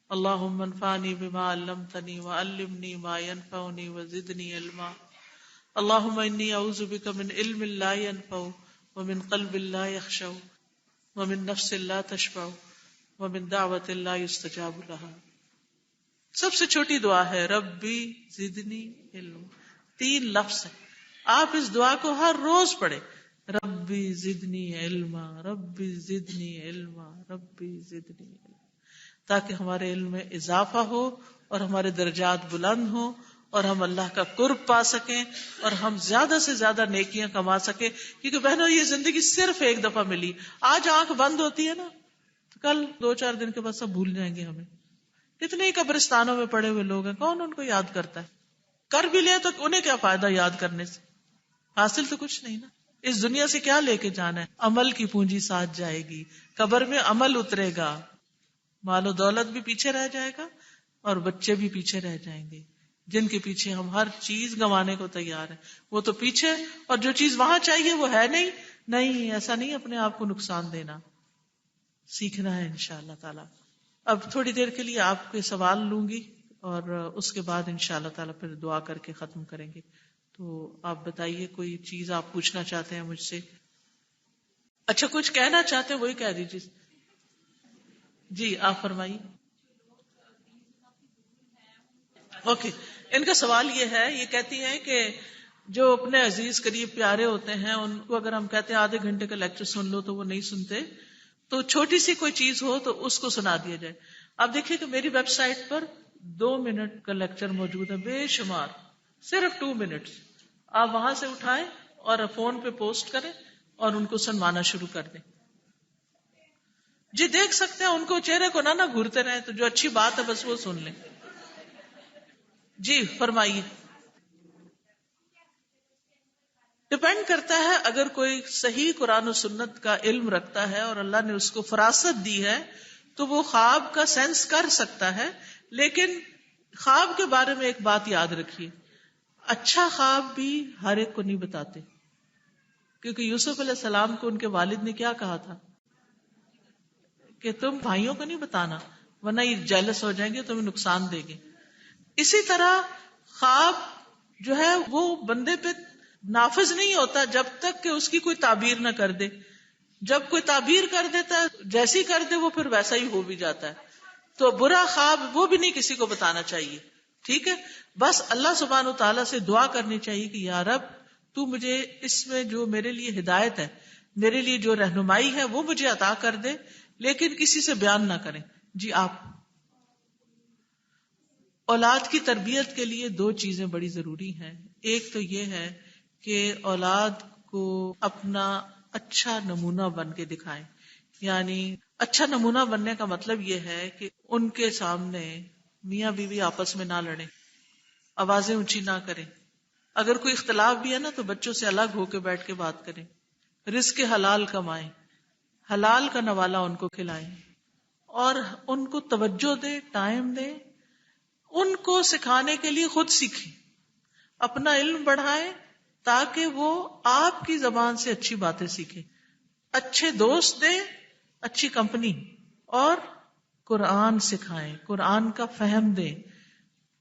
C: اللہم انفعنی بما علمتنی وعلمنی ما ینفعنی وزدنی علما. اللہم انی اعوذ بک من علم لا ینفع ومن قلب لا یخشع ومن نفس لا تشبع ومن دعوت لا یستجاب لها. سب سے چھوٹی دعا ہے ربی زدنی علم. 3 لفظ ہیں، آپ اس دعا کو ہر روز پڑھیں. ربی زدنی علما، ربی زدنی علما، ربی زدنی علما، تاکہ ہمارے علم میں اضافہ ہو اور ہمارے درجات بلند ہوں اور ہم اللہ کا قرب پا سکیں اور ہم زیادہ سے زیادہ نیکیاں کما سکیں. کیونکہ بہنوں یہ زندگی صرف ایک دفعہ ملی. آج آنکھ بند ہوتی ہے نا تو کل 2-4 دن کے بعد سب بھول جائیں گے ہمیں. کتنے ہی قبرستانوں میں پڑے ہوئے لوگ ہیں، کون ان کو یاد کرتا ہے؟ کر بھی لے تو انہیں کیا فائدہ یاد کرنے سے؟ حاصل تو کچھ نہیں نا. اس دنیا سے کیا لے کے جانا ہے؟ عمل کی پونجی ساتھ جائے گی، قبر میں عمل اترے گا، مال و دولت بھی پیچھے رہ جائے گا اور بچے بھی پیچھے رہ جائیں گے جن کے پیچھے ہم ہر چیز گنوانے کو تیار ہیں. وہ تو پیچھے، اور جو چیز وہاں چاہیے وہ ہے نہیں. نہیں، ایسا نہیں اپنے آپ کو نقصان دینا، سیکھنا ہے انشاءاللہ تعالی. اب تھوڑی دیر کے لیے آپ کے سوال لوں گی اور اس کے بعد انشاءاللہ تعالی پھر دعا کر کے ختم کریں گے. تو آپ بتائیے کوئی چیز آپ پوچھنا چاہتے ہیں مجھ سے؟ اچھا کچھ کہنا چاہتے ہیں وہی کہہ دیجیے. جی آپ فرمائیے. اوکے. ان کا سوال یہ ہے، یہ کہتی ہیں کہ جو اپنے عزیز قریب پیارے ہوتے ہیں ان کو اگر ہم کہتے ہیں آدھے گھنٹے کا لیکچر سن لو تو وہ نہیں سنتے، تو چھوٹی سی کوئی چیز ہو تو اس کو سنا دیا جائے. آپ دیکھیے کہ میری ویب سائٹ پر 2 منٹ کا لیکچر موجود ہے، بے شمار، صرف 2 منٹ. آپ وہاں سے اٹھائیں اور فون پہ پوسٹ کریں اور ان کو سنوانا شروع کر دیں. جی دیکھ سکتے ہیں، ان کو چہرے کو نہ گھورتے رہیں، تو جو اچھی بات ہے بس وہ سن لیں. جی فرمائیے. ڈپینڈ کرتا ہے، اگر کوئی صحیح قرآن و سنت کا علم رکھتا ہے اور اللہ نے اس کو فراست دی ہے تو وہ خواب کا سینس کر سکتا ہے. لیکن خواب کے بارے میں ایک بات یاد رکھیے، اچھا خواب بھی ہر ایک کو نہیں بتاتے، کیونکہ یوسف علیہ السلام کو ان کے والد نے کیا کہا تھا کہ تم بھائیوں کو نہیں بتانا ورنہ یہ جیلس ہو جائیں گے، تمہیں نقصان دیں گے. اسی طرح خواب جو ہے وہ بندے پہ نافذ نہیں ہوتا جب تک کہ اس کی کوئی تعبیر نہ کر دے. جب کوئی تعبیر کر دیتا ہے، جیسی کر دے وہ پھر ویسا ہی ہو بھی جاتا ہے. تو برا خواب وہ بھی نہیں کسی کو بتانا چاہیے. ٹھیک ہے، بس اللہ سبحانہ وتعالیٰ سے دعا کرنی چاہیے کہ یا رب تو مجھے اس میں جو میرے لیے ہدایت ہے، میرے لیے جو رہنمائی ہے وہ مجھے عطا کر دے، لیکن کسی سے بیان نہ کریں. جی آپ. اولاد کی تربیت کے لیے 2 چیزیں بڑی ضروری ہیں. ایک تو یہ ہے کہ اولاد کو اپنا اچھا نمونہ بن کے دکھائیں. یعنی اچھا نمونہ بننے کا مطلب یہ ہے کہ ان کے سامنے میاں بیوی آپس میں نہ لڑیں، آوازیں اونچی نہ کریں. اگر کوئی اختلاف بھی ہے نا تو بچوں سے الگ ہو کے بیٹھ کے بات کریں. رزق حلال کمائیں، حلال کا نوالا ان کو کھلائیں، اور ان کو توجہ دیں، ٹائم دیں. ان کو سکھانے کے لیے خود سیکھیں، اپنا علم بڑھائیں تاکہ وہ آپ کی زبان سے اچھی باتیں سیکھیں. اچھے دوست دیں، اچھی کمپنی، اور قرآن سکھائیں، قرآن کا فہم دیں.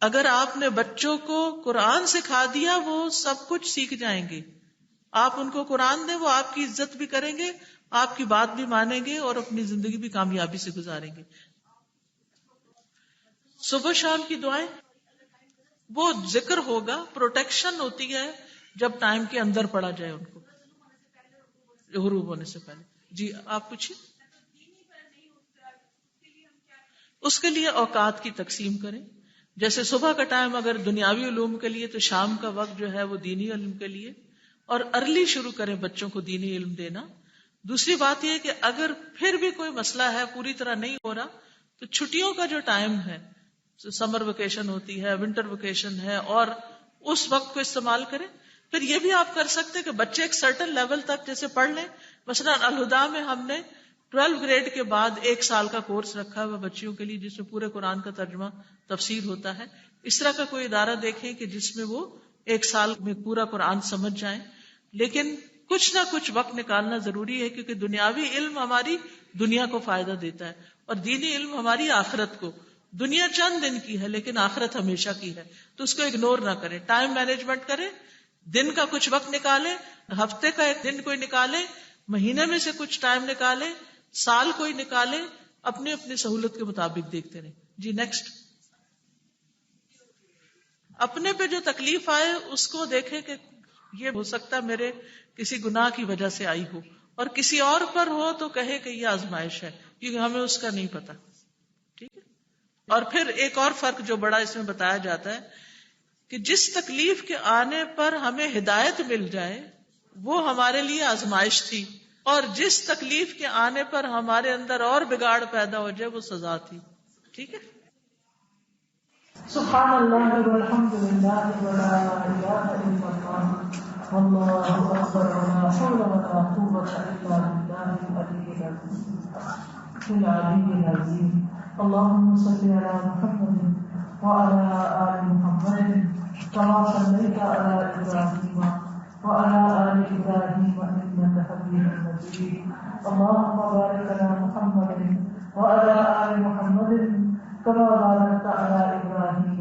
C: اگر آپ نے بچوں کو قرآن سکھا دیا وہ سب کچھ سیکھ جائیں گے. آپ ان کو قرآن دیں، وہ آپ کی عزت بھی کریں گے، آپ کی بات بھی مانیں گے اور اپنی زندگی بھی کامیابی سے گزاریں گے. صبح شام کی دعائیں وہ ذکر ہوگا، پروٹیکشن ہوتی ہے جب ٹائم کے اندر پڑھا جائے ان کو، غروب ہونے سے پہلے. جی آپ پوچھیں. اس کے لیے اوقات کی تقسیم کریں. جیسے صبح کا ٹائم اگر دنیاوی علوم کے لیے تو شام کا وقت جو ہے وہ دینی علم کے لیے، اور ارلی شروع کریں بچوں کو دینی علم دینا. دوسری بات یہ کہ اگر پھر بھی کوئی مسئلہ ہے، پوری طرح نہیں ہو رہا، تو چھٹیوں کا جو ٹائم ہے، سمر ویکیشن ہوتی ہے، ونٹر ویکیشن ہے، اور اس وقت کو استعمال کریں. پھر یہ بھی آپ کر سکتے کہ بچے ایک سرٹن لیول تک جیسے پڑھ لیں. مثلا الہدا میں ہم نے 12 گریڈ کے بعد 1 سال کا کورس رکھا ہوا بچیوں کے لیے، جس میں پورے قرآن کا ترجمہ تفسیر ہوتا ہے. اس طرح کا کوئی ادارہ دیکھیں کہ جس میں وہ 1 سال میں پورا قرآن سمجھ جائیں. لیکن کچھ نہ کچھ وقت نکالنا ضروری ہے، کیونکہ دنیاوی علم ہماری دنیا کو فائدہ دیتا ہے اور دینی علم ہماری آخرت کو. دنیا چند دن کی ہے لیکن آخرت ہمیشہ کی ہے، تو اس کو اگنور نہ کریں. ٹائم مینجمنٹ کریں، دن کا کچھ وقت نکالیں، ہفتے کا ایک دن کوئی نکالیں، مہینے میں سے کچھ ٹائم نکالیں، سال کوئی نکالیں، اپنی اپنی سہولت کے مطابق دیکھتے رہیں. جی نیکسٹ. اپنے پہ جو تکلیف آئے اس کو دیکھیں کہ یہ ہو سکتا ہے میرے کسی گناہ کی وجہ سے آئی ہو، اور کسی اور پر ہو تو کہے کہ یہ آزمائش ہے، کیونکہ ہمیں اس کا نہیں پتا. ٹھیک ہے. اور پھر ایک اور فرق جو بڑا اس میں بتایا جاتا ہے کہ جس تکلیف کے آنے پر ہمیں ہدایت مل جائے وہ ہمارے لیے آزمائش تھی، اور جس تکلیف کے آنے پر ہمارے اندر اور بگاڑ پیدا ہو جائے وہ سزا تھی. ٹھیک ہے. سبحان اللہ والحمد للہ ولا الہ الا اللہ واللہ اکبر ولا حول ولا قوة الا باللہ العلی العظیم. اللهم صل على محمد وعلى آل محمد كما صليت على إبراهيم وعلى آل إبراهيم إنك حميد مجيد. اللهم بارك على محمد وعلى آل محمد كما باركت على إبراهيم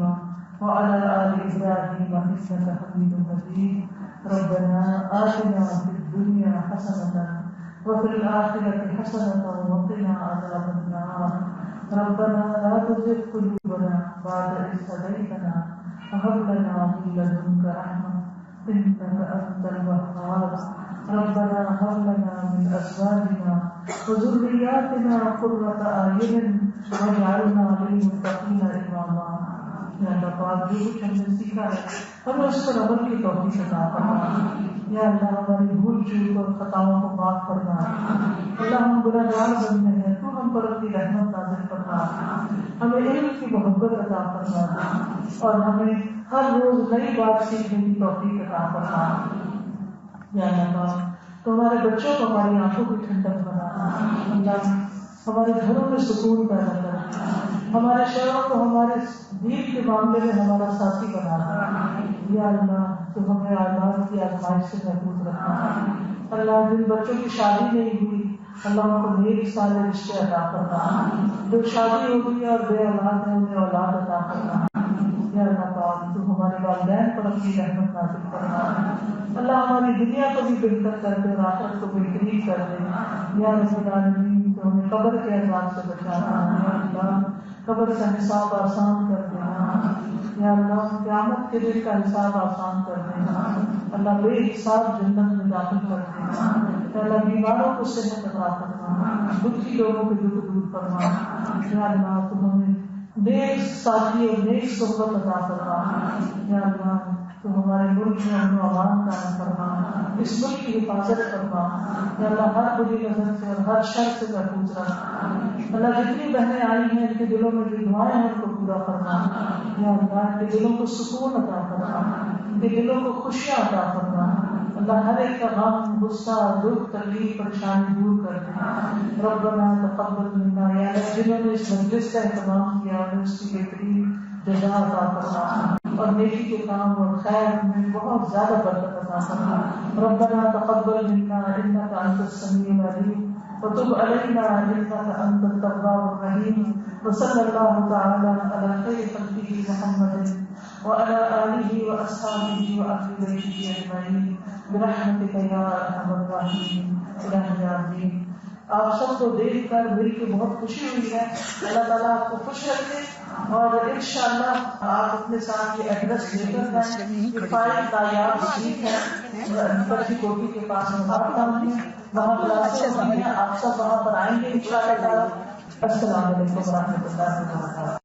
C: وعلى آل إبراهيم إنك حميد مجيد. ربنا آتنا في الدنيا حسنة وفي الآخرة حسنة وقنا عذاب النار. ربنا لا تزغ قلوبنا بعد إذ هديتنا وهب لنا من لدنك رحمة إنك أنت الوهاب ربنا هب لنا من أزواجنا وذرياتنا قرة أعين واجعلنا للمتقين إماما. یا اللہ پاک جو کچھ ہم نے سیکھا ہے ہمیں اس پر عمل کی توفیق عطا فرما. یا اللہ ہماری بھول چوک اور خطاؤں کو معاف فرما. اللہ ہم گنہگار بندے ہیں تو ہم پر اپنی رحمت نازل فرما. ہمیں علم کی محبت عطا فرما اور ہمیں ہر روز نئی بات سیکھنے کی توفیق عطا فرما. یا اللہ پاک تو ہمارے بچوں کو ہماری آنکھوں کی ٹھنڈک بنا. اللہ ہمارے گھروں میں سکون پیدا کر. ہمارے شوہروں کو ہمارے دین کے معاملے میں ہمارا ساتھی بنا. یا اللہ تو ہمیں اولاد کی آزمائش سے محفوظ رکھنا. اللہ جن بچوں کی شادی نہیں ہوئی اللہ ان کو نیک سال رشتے عطا کرنا. جو شادی ہو گئی اور بے اولاد ہے انہیں اولاد عطا کرنا. یا اللہ پاک تو ہمارے والدین پر اپنی رحمت نازل کرنا. اللہ ہماری دنیا کو بھی بہتر کر دے اور آخرت کو بہترین کر دے. یا رب العالمین تو ہمیں قبر کے عذاب سے بچانا. یا اللہ قبر کا حساب آسان کر دینا. یا اللہ قیامت کے دن کا حساب آسان کر دینا. اللہ بے حساب جنت میں داخل کر دینا. یا اللہ بیماروں کو صحت عطا فرما. دکھی لوگوں کے دکھ دور فرما. یا اللہ تو ہمیں نیک ساتھی اور نیک صحبت عطا فرما. یا اللہ تو ہمارے ملک میں امن و امان قائم فرما. اس ملک کی حفاظت فرما. یا اللہ ہر بری نظر سے اور ہر شر سے محفوظ رکھنا. اللہ جتنی بہنیں آئی ہیں ان کے دلوں میں جو دعائیں ہیں ان کو پورا کرنا. یا اللہ ان کے دلوں کو سکون عطا کرنا. ان کے دلوں کو خوشیاں عطا کرنا. اللہ ہر ایک کا غم غصہ دکھ تکلیف پریشانی دور کر دینا. ربنا تقبل منا. یا اللہ جنہوں نے اس مجلس کا اہتمام کیا اور اس کی بہترین جزا عطا فرما اور نیکی کے کام اور خیر میں بہت زیادہ برکت عطا فرما. ربنا تقبل منا انك انت السميع العليم وتب علينا انك انت التواب الرحيم. وصلى الله تعالى على خير خلقه محمد وعلى آله وأصحابه وأهل بيته أجمعين برحمتك يا أرحم الراحمين. إلهي آمين. آپ سب کو دیکھ کر مل کے بہت خوشی ہوئی ہے. اللہ تعالیٰ آپ کو خوش رکھے اور انشاءاللہ آپ اپنے ساتھ یہ ایڈریس لے کر جائیں. یہ فائل نایاب سیٹ ہے پرچی کوٹی کے پاس وہاں کلاسیں ہوئی ہیں. آپ سب وہاں پر آئیں گے انشاءاللہ. السلام علیکم ورحمۃ اللہ وبرکاتہ.